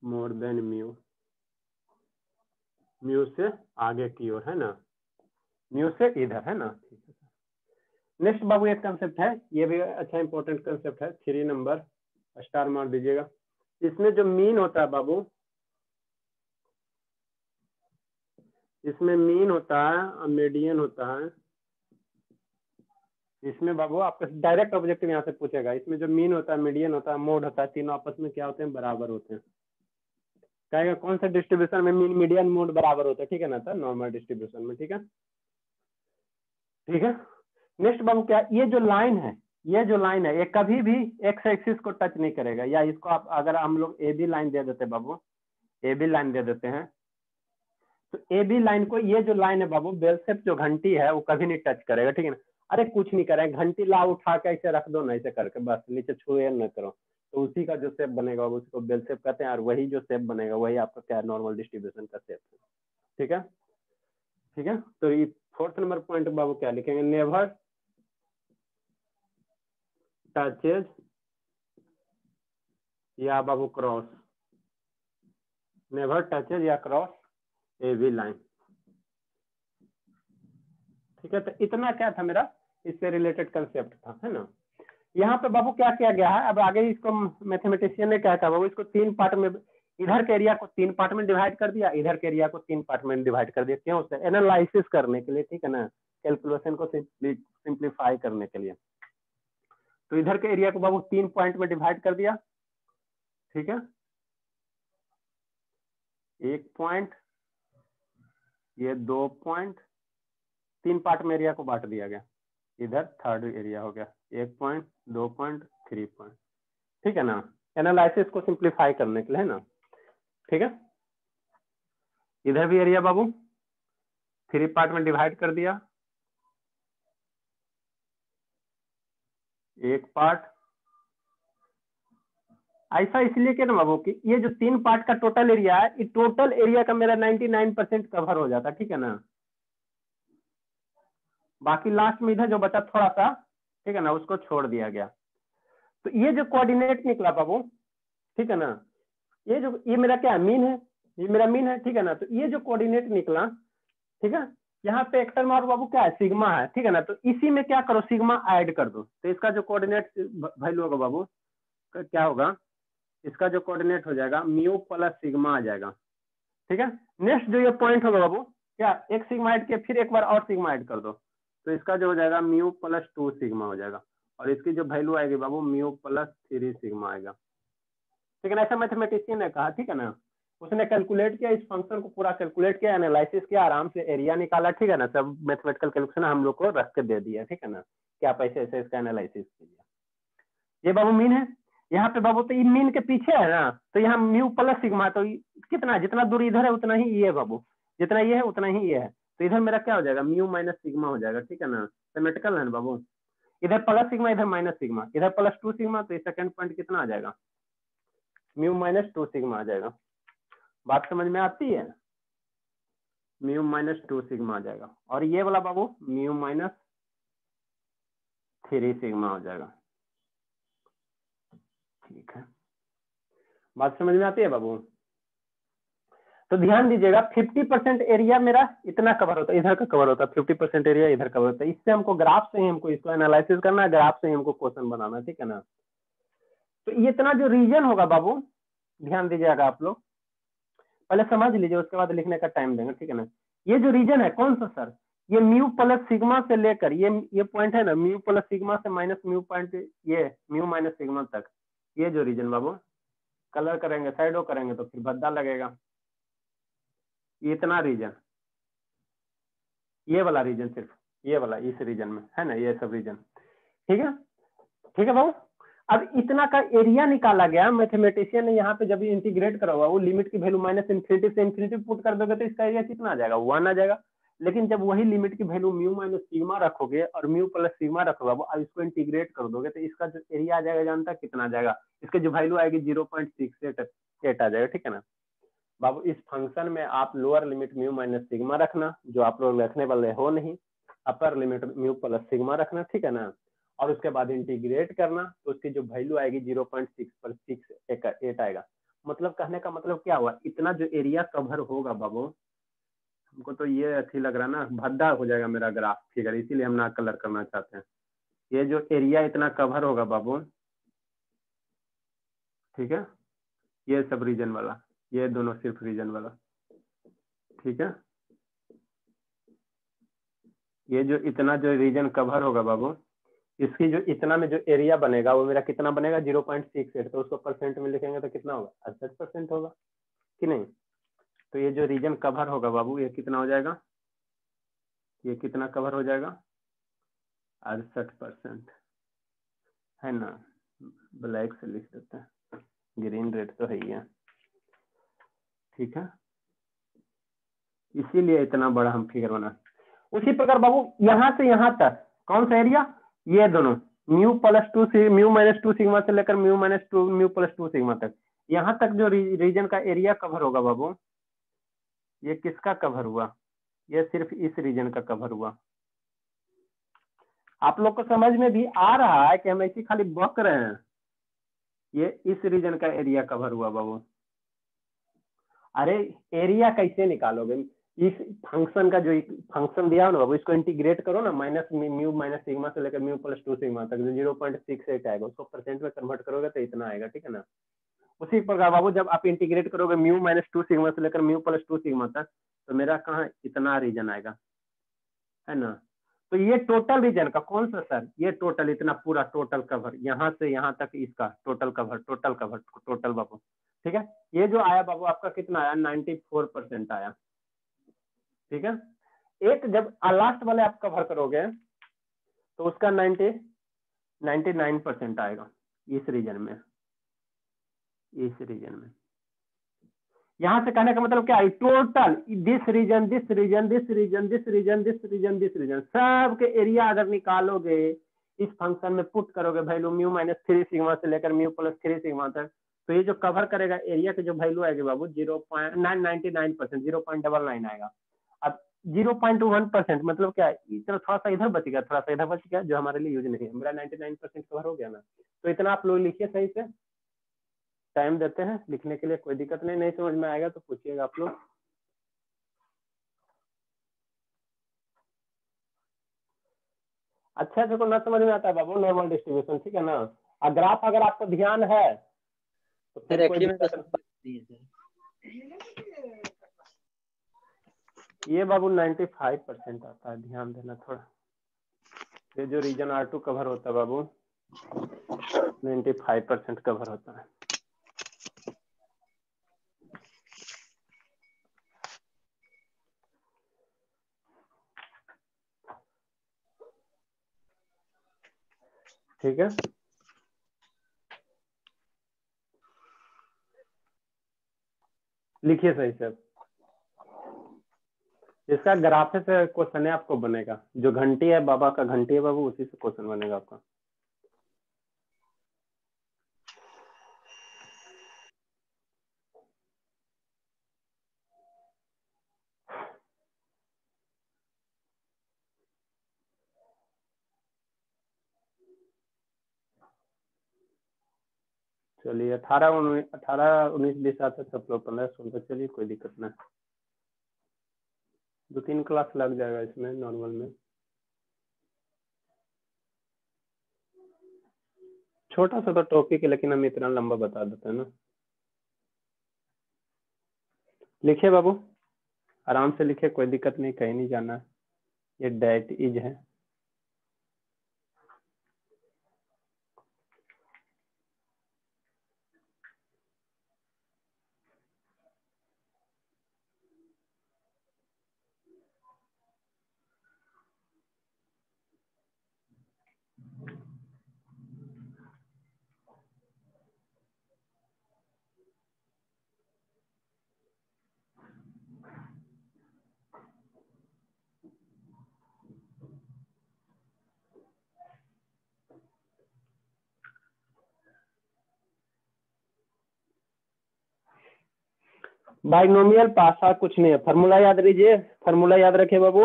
more than mu, mu से आगे की ओर, है ना, म्यू से इधर, है ना। नेक्स्ट बाबू एक कंसेप्ट है, ये भी अच्छा इंपॉर्टेंट कंसेप्ट है, 3 नंबर, स्टार मार दीजिएगा। इसमें जो मीन होता है बाबू, इसमें मीन होता है और मीडियन होता है। इसमें बाबू आपका डायरेक्ट ऑब्जेक्टिव यहाँ से पूछेगा, इसमें जो मीन होता है, मीडियन होता है, मोड होता है, तीनों आपस में क्या होते हैं, बराबर होते हैं। कहेगा कौन सा डिस्ट्रीब्यूशन में मीन मीडियन मोड बराबर होता है, ठीक है ना, तो नॉर्मल डिस्ट्रीब्यूशन में, ठीक है, ठीक है। नेक्स्ट बाबू क्या, ये जो लाइन है, ये जो लाइन है, ये कभी भी एक्स एक्सिस को टच नहीं करेगा, या इसको आप अगर हम लोग ए बी लाइन दे देते बाबू, ए बी लाइन दे देते हैं, तो ए बी लाइन को, ये जो लाइन है बाबू, बेल शेप जो घंटी है वो कभी नहीं टच करेगा, ठीक है ना। अरे कुछ नहीं करेगा, घंटी ला उठा के ऐसे रख दो ना, ऐसे करके बस, नीचे छुए न करो, तो उसी का जो शेप बनेगा उसको बेल शेप कहते हैं, और वही जो शेप बनेगा वही आपका क्या नॉर्मल डिस्ट्रीब्यूशन का शेप है, ठीक है, ठीक है। तो ये 4th नंबर पॉइंट बाबू क्या लिखेंगे, नेवर टचेज या बाबू क्रॉस, नेवर टचेज या क्रॉस ए बी लाइन, ठीक है। तो इतना क्या था मेरा इससे रिलेटेड कंसेप्ट था, है ना। यहाँ पे बाबू क्या किया गया है, अब आगे इसको मैथमेटिशियन ने क्या कहा बाबू, इसको 3 पार्ट में, इधर के एरिया को 3 पार्ट में डिवाइड कर दिया, इधर के एरिया को 3 पार्ट में डिवाइड कर दिया, क्यों से, एनालिसिस करने के लिए, ठीक है ना, कैलकुलेशन को सिंप्लीफाई करने के लिए। तो इधर के एरिया को बाबू 3 पॉइंट में डिवाइड कर दिया, ठीक है, 1 पॉइंट, ये 2 पॉइंट, 3 पार्ट में एरिया को बांट दिया गया, इधर 3rd एरिया हो गया, 1 पॉइंट, 2 पॉइंट, 3 पॉइंट, ठीक है ना, एनालिसिस को सिंप्लीफाई करने के लिए, है ना, ठीक है। इधर भी एरिया बाबू 3 पार्ट में डिवाइड कर दिया, 1 पार्ट, ऐसा इसलिए क्या ना बाबू कि ये जो 3 पार्ट का टोटल एरिया है, ये टोटल एरिया का मेरा 99% कवर हो जाता, ठीक है ना। बाकी लास्ट में इधर जो बचा थोड़ा सा, ठीक है ना, उसको छोड़ दिया गया। तो ये जो कोऑर्डिनेट निकला बाबू, ठीक है ना, ये मेरा क्या है, मीन है, ये मेरा मीन है, ठीक है ना। तो ये जो कोऑर्डिनेट निकला, ठीक है, यहाँ पे एक टर्म और बाबू क्या है, सिग्मा है, ठीक है ना। तो इसी में क्या करो, सिग्मा ऐड कर दो, तो इसका जो कोऑर्डिनेट वैल्यू होगा बाबू क्या होगा, इसका जो कोऑर्डिनेट हो जाएगा म्यू प्लस सिग्मा आ जाएगा, ठीक है। नेक्स्ट जो ये पॉइंट होगा बाबू, क्या एक सिग्मा ऐड किया, फिर एक बार और सिग्मा ऐड कर दो, तो इसका जो हो जाएगा म्यू प्लस 2 सिग्मा हो जाएगा। और इसकी जो वैल्यू आएगी बाबू म्यू प्लस 3 सिग्मा आएगा। ठीक है ना, ऐसा मैथमेटिशियन ने कहा। ठीक है ना, उसने कैलकुलेट किया, इस फंक्शन को पूरा कैलकुलेट किया, एनालिसिस किया, आराम से एरिया निकाला। ठीक है ना, सब मैथमेटिकल कैलकुलेशन हम लोग को रख के दे दिया। ठीक है ना, कि आप ऐसे ऐसे इसका एनालिसिस कीजिए। ये बाबू मीन है, यहाँ पे बाबू तो ये मीन के पीछे है ना, तो यहाँ म्यू प्लस सिग्मा, तो कितना, जितना दूर इधर है उतना ही ये है बाबू, जितना ये है उतना ही ये है, तो इधर मेरा क्या हो जाएगा, म्यू माइनस सिग्मा हो जाएगा। ठीक है ना, सिमेट्रिकल है ना बाबू, इधर प्लस सिग्मा इधर माइनस सिग्मा, इधर प्लस 2 सिग्मा, तो सेकंड पॉइंट कितना आ जाएगा, म्यू माइनस 2 सिग्मा आ जाएगा। बात समझ में आती है, म्यू माइनस 2 सिग्मा आ जाएगा। और ये वाला बाबू म्यू माइनस 3 सिग्मा हो जाएगा। ठीक है, बात समझ में आती है बाबू। तो ध्यान दीजिएगा 50% एरिया मेरा इतना कवर होता है, इधर का कवर होता है, 50% एरिया इधर कवर होता है। इससे हमको ग्राफ से ही हमको इसको एनालिसिस करना है, ग्राफ से ही हमको क्वेश्चन बनाना है। ठीक है ना, तो ये इतना जो रीजन होगा बाबू, ध्यान दीजिएगा आप लोग, पहले समझ लीजिए, उसके बाद लिखने का टाइम देंगे। ठीक है ना, ये जो रीजन है कौन सा सर, ये म्यू प्लस सिग्मा से लेकर ये पॉइंट है ना, म्यू प्लस सिग्मा से माइनस म्यू पॉइंट, ये म्यू माइनस सिग्मा तक, ये जो रीजन बाबू, कलर करेंगे साइडो करेंगे तो फिर भद्दा लगेगा। ये इतना रीजन, ये वाला रीजन, सिर्फ ये वाला, इस रीजन में है ना, ये सब रीजन। ठीक है, ठीक है बाबू। अब इतना का एरिया निकाला गया, मैथमेटिशियन ने यहाँ पे जब इंटीग्रेट करा हुआ, वो लिमिट की वैल्यू माइनस इन्फिनिटी से इन्फिनिटी पुट कर दोगे तो इसका एरिया कितना आ जाएगा, 1 आ जाएगा। लेकिन जब वही लिमिट की वैल्यू म्यू माइनस सिग्मा रखोगे और म्यू प्लस सिग्मा रखोगे, अब इसको इंटीग्रेट कर दोगे तो इसका जो एरिया आ जाएगा, जानता कितना आ जाएगा, इसके जो वैल्यू आएगी 0.688 आ जाएगा। ठीक है ना बाबू, इस फंक्शन में आप lower limit mu minus sigma रखना, जो आप लोग रखने वाले हो नहीं, upper limit mu plus sigma रखना। ठीक है ना, और उसके बाद इंटीग्रेट करना, तो उसकी जो वैल्यू आएगी 0.668 आएगा। मतलब कहने का मतलब क्या हुआ, इतना जो एरिया कवर होगा बाबू, हमको तो ये अच्छी लग रहा है ना, भद्दा हो जाएगा मेरा ग्राफ फिगर, इसीलिए हम ना कलर करना चाहते हैं। ये जो एरिया इतना कवर होगा बाबू, ठीक है, ये सब रीजन वाला, ये दोनों सिर्फ रीजन वाला। ठीक है, ये जो इतना जो रीजन कवर होगा बाबू, इसकी जो इतना में जो एरिया बनेगा वो मेरा कितना बनेगा, 0.68, तो उसको परसेंट में लिखेंगे तो कितना होगा, 68% होगा कि नहीं। तो ये जो रीजन कवर होगा बाबू, ये कितना हो जाएगा, ये कितना कवर हो जाएगा, 68% है ना। ब्लैक से लिख देते हैं, ग्रीन रेड तो है ही है। ठीक है, इसीलिए इतना बड़ा हम फिगर बना। उसी प्रकार बाबू यहाँ से यहाँ तक कौन सा एरिया, ये दोनों म्यू प्लस 2 से म्यू माइनस 2 सिग्मा से लेकर mu minus 2 mu plus 2 sigma तक, यहाँ तक जो रीजन का एरिया कवर होगा बाबू, ये किसका कवर हुआ, ये सिर्फ इस रीजन का कवर हुआ। आप लोग को समझ में भी आ रहा है कि हम ऐसी खाली बक रहे हैं, ये इस रीजन का एरिया कवर हुआ बाबू। अरे एरिया कैसे निकालोगे, इस फंक्शन का जो फंक्शन दिया हो ना बाबू, इसको इंटीग्रेट करो ना, माइनस म्यू माइनस सिग्मा से लेकर म्यू प्लस 2 सिग्मा तक, जो 0.68 आएगा, उसको परसेंट में कन्वर्ट करोगे तो इतना आएगा। ठीक है ना, उसी प्रकार बाबू जब आप इंटीग्रेट करोगे म्यू माइनस 2 सिग्मा से लेकर म्यू प्लस 2 सिग्मा तक, तो मेरा कहाँ इतना रीजन आएगा, है ना। तो ये टोटल रीजन का कौन सा सर, ये टोटल इतना पूरा टोटल कवर, यहाँ से यहाँ तक इसका टोटल कवर, टोटल बाबू। ठीक है, ये जो आया बाबू आपका कितना आया, 94% आया। ठीक है, एक जब लास्ट वाले आप कवर करोगे तो उसका 99% आएगा इस रीजन में, इस रीजन में। यहां से कहने का मतलब क्या है, total this region this region this region this region this region this region, सब के एरिया अगर निकालोगे, इस फंक्शन में पुट करोगे वैल्यू म्यू माइनस 3 सिग्मा से लेकर म्यू प्लस 3 सिग्मा तक, तो ये जो कवर करेगा एरिया की जो वैल्यू आएगी बाबू 0.99%, 0.99 आएगा। अब 0.1% मतलब क्या है, इतना थोड़ा सा इधर बच गया, थोड़ा सा इधर बच गया, जो हमारे लिए यूज नहीं है, मेरा 99% कवर हो गया ना। तो इतना आप लोग लिखिए, सही से टाइम देते हैं लिखने के लिए, कोई दिक्कत नहीं समझ में आएगा तो पूछिएगा आप लोग। अच्छा देखो, ना समझ में आता है बाबू नॉर्मल डिस्ट्रीब्यूशन, ठीक है ना। ग्राफ अगर आपको ध्यान है तो फिर कोई दिक्कत नहीं है। ये बाबू 95% आता है, ध्यान देना थोड़ा। ये जो रीजन R2 कवर होता है बाबू, 95% कवर होता है। ठीक है, लिखिए सही से। इसका ग्राफ से क्वेश्चन है आपको बनेगा, जो घंटी है बाबा का घंटी है बाबू, उसी से क्वेश्चन बनेगा आपका। चलिए 18 19 20 आता सब लोग 15 16, चलिए कोई दिक्कत नहीं, 2-3 क्लास लग जाएगा इसमें नॉर्मल में। छोटा सा तो टॉपिक है, लेकिन हम इतना लंबा बता देते हैं ना। लिखिए बाबू, आराम से लिखिए, कोई दिक्कत नहीं, कहीं नहीं जाना है। ये डेट इज है। बाइनोमियल पासा कुछ नहीं है, फार्मूला याद लीजिए, फार्मूला याद रखिए बाबू,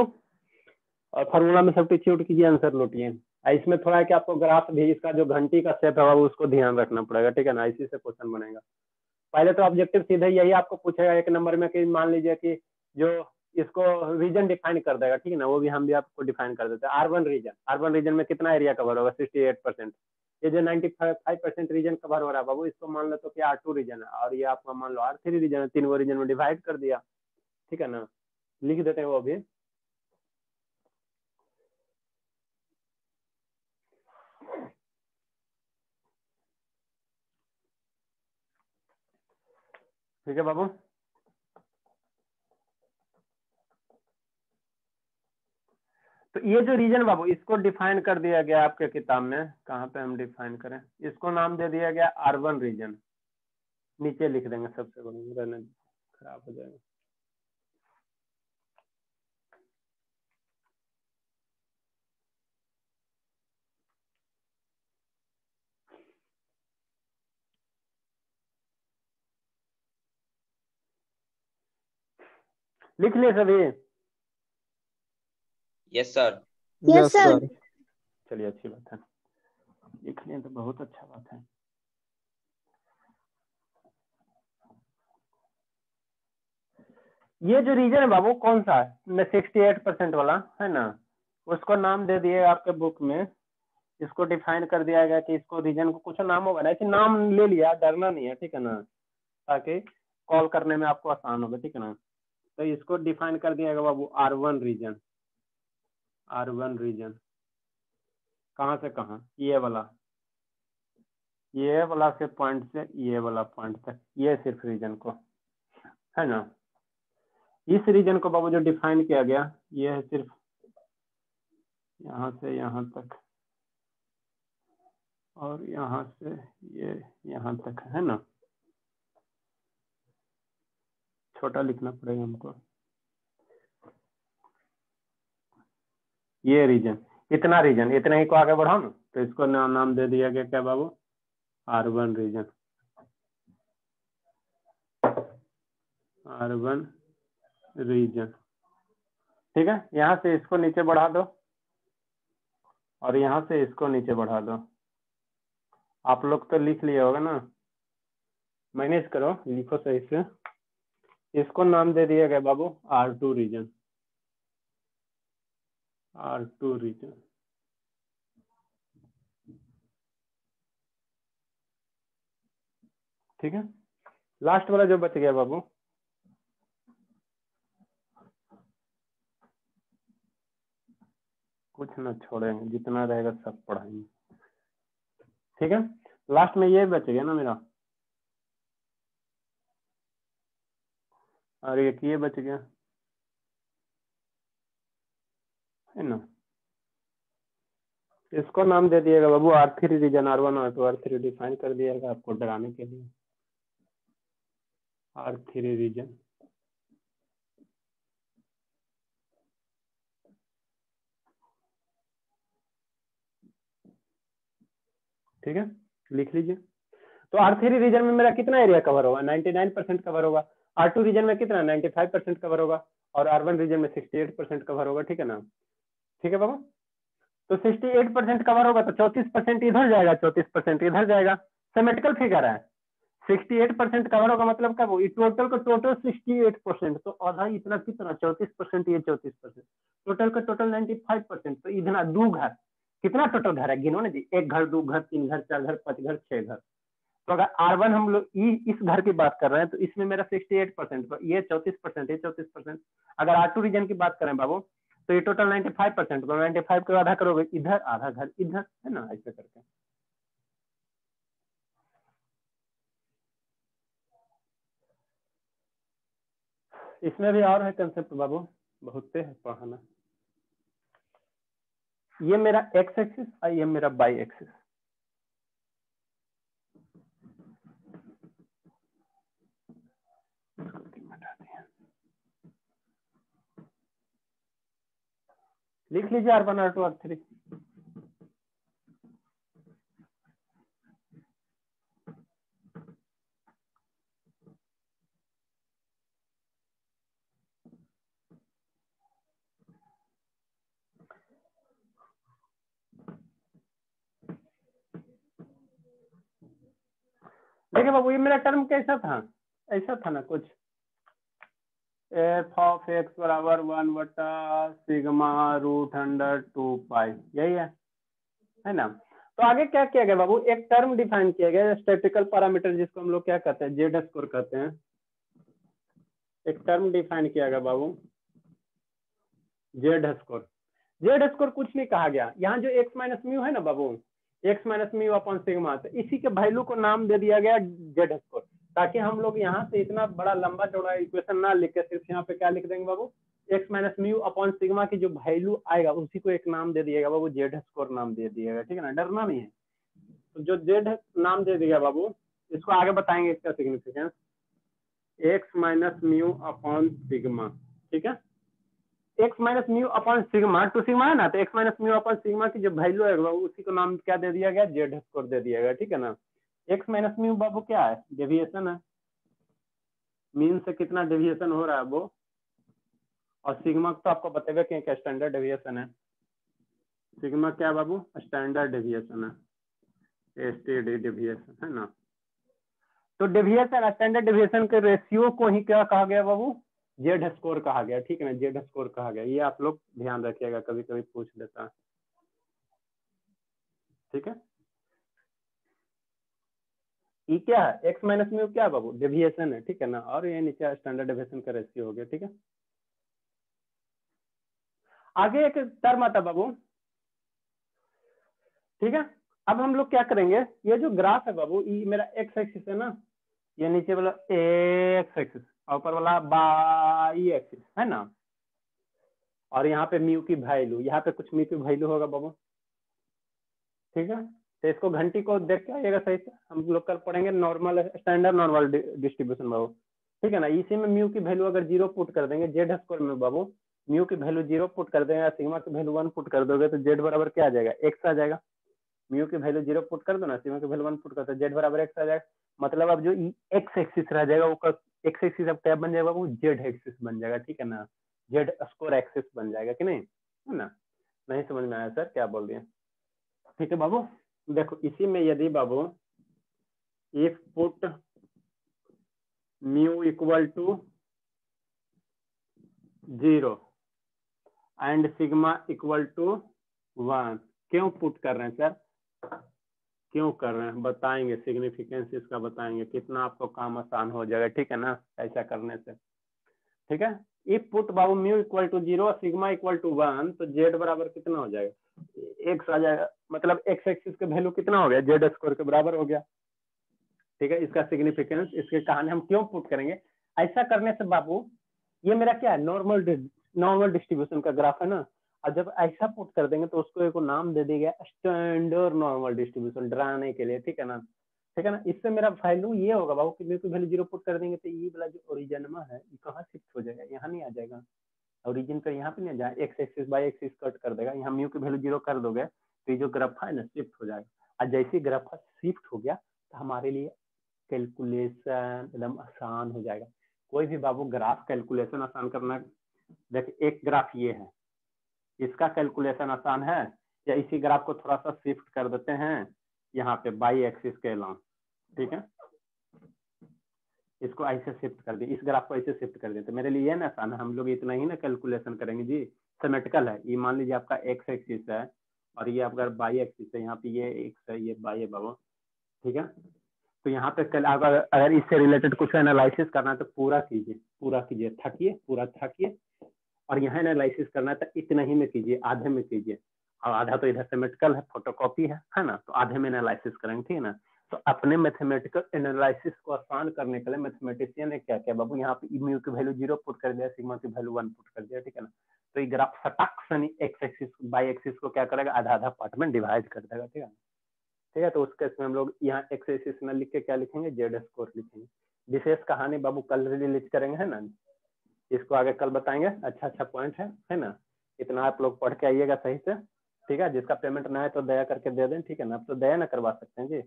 और फार्मूला में सब्स्टिट्यूट कीजिए, आंसर लौटिए। इसमें थोड़ा है कि आपको ग्राफ भी, इसका जो घंटी का शेप है बाबू उसको ध्यान रखना पड़ेगा, ठीक है ना, इसी से क्वेश्चन बनेगा। पहले तो ऑब्जेक्टिव सीधे यही आपको पूछेगा एक नंबर में कि मान लीजिए कि जो इसको रीजन डिफाइन कर देगा, ठीक है ना, वो भी हम भी आपको डिफाइन कर देते हैं। अर्बन रीजन में कितना एरिया कवर होगा, 68%। ये जो 95% रीजन कवर हो रहा है बाबू, इसको मान लो तो कि R2 रीजन है, और ये आपका मान लो R3 रीजन है, 3 रीजन में डिवाइड कर दिया, ठीक है ना, लिख देते हैं वो भी। ठीक है बाबू, तो ये जो रीजन बाबू इसको डिफाइन कर दिया गया आपके किताब में, कहाँ पे हम डिफाइन करें, इसको नाम दे दिया गया अर्बन रीजन। नीचे लिख देंगे सबसे बड़ा, रहने खराब हो जाएगा। लिख लिए सभी? Yes sir. Yes sir. चलिए अच्छी बात है, लिख लिए तो बहुत अच्छा बात है। ये जो रीजन है बाबू कौन सा है, 68% वाला है ना, उसको नाम दे दिए आपके बुक में, इसको डिफाइन कर दिया गया कि इसको रीजन को कुछ नाम होगा ना, ऐसे नाम ले लिया, डरना नहीं है, ठीक है ना, ताकि कॉल करने में आपको आसान होगा, ठीक है ना। तो इसको डिफाइन कर दिया गया बाबू R1 रीजन। R1 रीजन कहाँ से कहाँ, ये वाला से पॉइंट से ये वाला पॉइंट तक, ये सिर्फ रीजन को है ना। इस रीजन को बाबू जो डिफाइन किया गया, ये है सिर्फ यहाँ से यहाँ तक, और यहाँ से ये यहाँ तक है ना। छोटा लिखना पड़ेगा हमको, ये रीजन, इतना रीजन, इतने ही को आगे बढ़ाओ ना, तो इसको नाम दे दिया गया क्या बाबू, R1 रीजन। R1 रीजन, ठीक है। यहाँ से इसको नीचे बढ़ा दो, और यहाँ से इसको नीचे बढ़ा दो। आप लोग तो लिख लिए होगा ना, मैनेज करो, लिखो सही से। इसको नाम दे दिया गया बाबू R2 रीजन। R2 रीजन, ठीक है। लास्ट वाला जो बच गया बाबू, कुछ ना छोड़ेंगे, जितना रहेगा सब पढ़ाएंगे। ठीक है, लास्ट में ये बच गया ना मेरा, और एक ये बच गया है ना। इसको नाम दे दिएगा बाबू R3 reason, R1 R2 R3 define कर दिएगा आपको डराने के लिए, R3 रीजन। ठीक है, लिख लीजिए। तो R3 रीजन में मेरा कितना एरिया कवर होगा? 99% कवर होगा। R2 रीजन में कितना? 95% कवर होगा। और R1 रीजन में 68% कवर होगा। ठीक है ना, ठीक है बाबा। तो 68% कवर होगा तो 34% इधर जाएगा, 34% इधर जाएगा। सिमेट्रिकल फिगर है। 68% कवर होगा मतलब क्या? वो टोटल का टोटल 68%, तो आधा इतना कितना? 34%, ये 34%, टोटल का टोटल 95%। तो इधर दो घर, कितना टोटल घर है गिनो ना जी, एक घर, दो घर, तीन घर, चार घर, पांच घर, छह घर। तो अगर R1 हम लोग इस घर की बात कर रहे हैं तो इसमें मेरा 68%, ये 34%, ये 34%। अगर R2 रीजन की बात करें बाबू तो ये टोटल 95%, तो 95 को आधा करोगे इधर, आधा घर इधर, है ना, ऐसे करके। इसमें भी और है कंसेप्ट बाबू, बहुत है पढ़ाना। ये मेरा एक्स एक्सिस और ये मेरा वाई एक्सिस। लिख लीजिए R1 R2 R3। देखिए बाबू ये मेरा टर्म कैसा था? ऐसा था ना कुछ, एफ ऑफ एक्स बराबर 1/σ√2π, यही है ना। तो आगे क्या किया गया बाबू? एक टर्म डिफाइन किया गया स्टैटिस्टिकल पैरामीटर, जिसको हम लोग क्या कहते हैं? जेड स्कोर कहते हैं। एक टर्म डिफाइन किया गया बाबू जेड स्कोर। जेड स्कोर कुछ नहीं कहा गया, यहाँ जो एक्स माइनस म्यू है ना बाबू, x minus mu upon sigma, तो इसी के वैल्यू को नाम दे दिया गया जेड स्कोर, ताकि हम लोग यहाँ से इतना बड़ा लंबा चौड़ा इक्वेशन ना लिख के सिर्फ यहाँ पे क्या लिख देंगे बाबू? X minus mu upon sigma की जो वैल्यू आएगा उसी को एक नाम दे दिएगा बाबू, जेड स्कोर नाम दे दिएगा। ठीक है ना, डरना नहीं है। तो जो जेड नाम दे दिया बाबू, इसको आगे बताएंगे इसका significance, X minus mu upon sigma. ठीक है, X minus mu upon sigma, two sigma है ना, तो X minus mu upon sigma की जो वैल्यू है उसी को नाम क्या दे दिया गया? जेड स्कोर दे दिया गया। ठीक है ना, एक्स माइनस म्यू बाबू क्या है? डेविएशन है, मीन से कितना डेविएशन हो रहा है वो, और सिग्मा तो आपको बताएगा कि क्या स्टैंडर्ड डेविएशन है। सिग्मा क्या बाबू? स्टैंडर्ड डेविएशन है, एसटीडी डेविएशन, है ना। तो डेविएशन, स्टैंडर्ड डेविएशन के रेशियो को ही क्या कहा गया बाबू? जेड स्कोर कहा गया। ठीक है ना, जेड स्कोर कहा गया। ये आप लोग ध्यान रखिएगा, कभी कभी पूछ लेता है। ठीक है, ये क्या है? एक्स माइनस म्यू क्या बाबू? डेविएशन है। ठीक है ना, और ये नीचे स्टैंडर्ड डेविएशन का रेशियो हो गया। ठीक है, आगे एक टर्म आता बाबू। ठीक है, अब हम लोग क्या करेंगे, ये जो ग्राफ है बाबू, ये मेरा एक्स एक्सिस है ना, ये नीचे वाला एक्स एक्सिस और ऊपर वाला वाई एक्सिस, है ना। और यहाँ पे म्यू की वैल्यू, यहाँ पे कुछ म्यू की वैल्यू होगा बाबू। ठीक है, तो इसको घंटी को देख के आइएगा सही से, हम लोग कल पढ़ेंगे नॉर्मल, स्टैंडर्ड नॉर्मल डिस्ट्रीब्यूशन बाबू। ठीक है ना, इसी में म्यू की वैल्यू अगर 0 पुट कर देंगे, जेड स्कोर में बाबू म्यू की वैल्यू 0 पुट कर देंगे, सिग्मा की वैल्यू 1 पुट कर दोगे तो जेड बराबर क्या आ जाएगा? एक्स आ जाएगा। म्यू की वैल्यू 0 पुट कर दो ना, सिग्मा की वैल्यू 1 पुट कर दो, जेड बराबर एक्स आ जाएगा। मतलब अब जो एक्स एक्सिस रह जाएगा वो एक्स एक्सिस अब क्या बन जाएगा वो? जेड एक्सिस बन जाएगा। ठीक है ना, जेड स्कोर एक्सिस बन जाएगा कि नहीं, है ना। नहीं समझ में आया सर क्या बोल दिए? ठीक है बाबू, देखो इसी में यदि बाबू if put mu equal to 0 and sigma equal to 1, क्यों पुट कर रहे हैं सर? क्यों कर रहे हैं बताएंगे, सिग्निफिकेंस इसका बताएंगे, कितना आपको काम आसान हो जाएगा। ठीक है ना, ऐसा करने से। ठीक है, इफ पुट बाबू mu equal to 0 sigma equal to 1, तो जेड बराबर कितना हो जाएगा? एक्स आ जाएगा, मतलब एक्स एक्सिस का वैल्यू कितना हो गया, जेड स्क्वायर के बराबर हो गया। ठीक है, इसका सिग्निफिकेंस, इसके कहानी हम क्यों पुट करेंगे, ऐसा करने से बाबू ये मेरा क्या है, नॉर्मल डिस्ट्रीब्यूशन का ग्राफ है ना, और जब ऐसा पुट कर देंगे तो उसको एक नाम दे दिया स्टैंडर्ड नॉर्मल डिस्ट्रीब्यूशन, डराने के लिए। ठीक है ना, ठीक है ना। इससे मेरा वैल्यू ये होगा बाबू कि म्यू की वैल्यू 0 पुट कर देंगे तो ये वाला जो ओरिजिन में है ये कहाँ शिफ्ट हो जाएगा, यहाँ नहीं आ जाएगा, ओरिजिन पर यहाँ पे नहीं आ जाएगा, x axis by axis cut कर देगा, यहाँ म्यू की वैल्यू 0 कर दोगे तो ये जो ग्राफ है ना शिफ्ट हो जाएगा। और जैसे ग्राफ शिफ्ट हो गया तो हमारे लिए कैलकुलेशन एकदम आसान हो जाएगा। कोई भी बाबू ग्राफ कैलकुलेशन आसान करना, देखिए एक ग्राफ ये है, इसका कैलकुलेशन आसान है, या इसी ग्राफ को थोड़ा सा शिफ्ट कर देते हैं यहाँ पे बाई एक्सिस के अलाउंग। ठीक है, इसको ऐसे शिफ्ट कर दिए, इस ग्राफ को ऐसे शिफ्ट कर देते, मेरे लिए ये ना आसान है, हम लोग इतना ही ना कैलकुलेशन करेंगे जी। सिमेट्रिकल है, ये मान लीजिए आपका एक्स एक्सिस है और ये आपका बाई एक्सिस है, यहाँ पे ये एक्स है ये बाई है बाबू। ठीक है, तो यहाँ पे कल अगर इससे रिलेटेड कुछ एनालिसिस करना है तो पूरा कीजिए, थकिए, पूरा थकिए, और यहाँ एनालिसिस करना है तो इतना ही में कीजिए, आधे में कीजिए, और आधा तो इधर सिमेट्रिकल है, फोटोकॉपी है ना, तो आधे में एनालिसिस करेंगे। ठीक है ना, तो अपने मैथमेटिकल एनालिसिस को आसान करने के लिए मैथमेटिशियन ने क्या किया बाबू, यहाँ पे म्यू की वैल्यू 0 पुट कर दिया, सिग्मा की वैल्यू 1 पुट कर दिया। ठीक है ना, तो ये ग्राफ सटक Sunny x axis by axis को क्या करेगा, आधा आधा पार्ट में डिवाइड कर देगा। ठीक है, ठीक है, तो उस केस में हम लोग यहाँ एक्स एक्सिस में लिख के क्या लिखेंगे, जेड स्क्वायर लिखेंगे। विशेष कहानी बाबू कल रिलीज करेंगे, है ना, इसको आगे कल बताएंगे। अच्छा पॉइंट है ना, इतना आप लोग पढ़ के आइएगा सही से। ठीक है, जिसका पेमेंट ना है तो दया करके दे दें। ठीक है ना, आप तो दया ना करवा सकते हैं जी,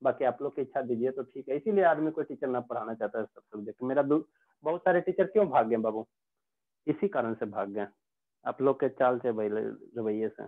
बाकी आप लोग की इच्छा दीजिए तो ठीक है। इसीलिए आदमी कोई टीचर ना पढ़ाना चाहता है सब सब्जेक्ट। मेरा बहुत सारे टीचर क्यों भाग गए बाबू, इसी कारण से भाग गए, आप लोग के चाल से रवैये से।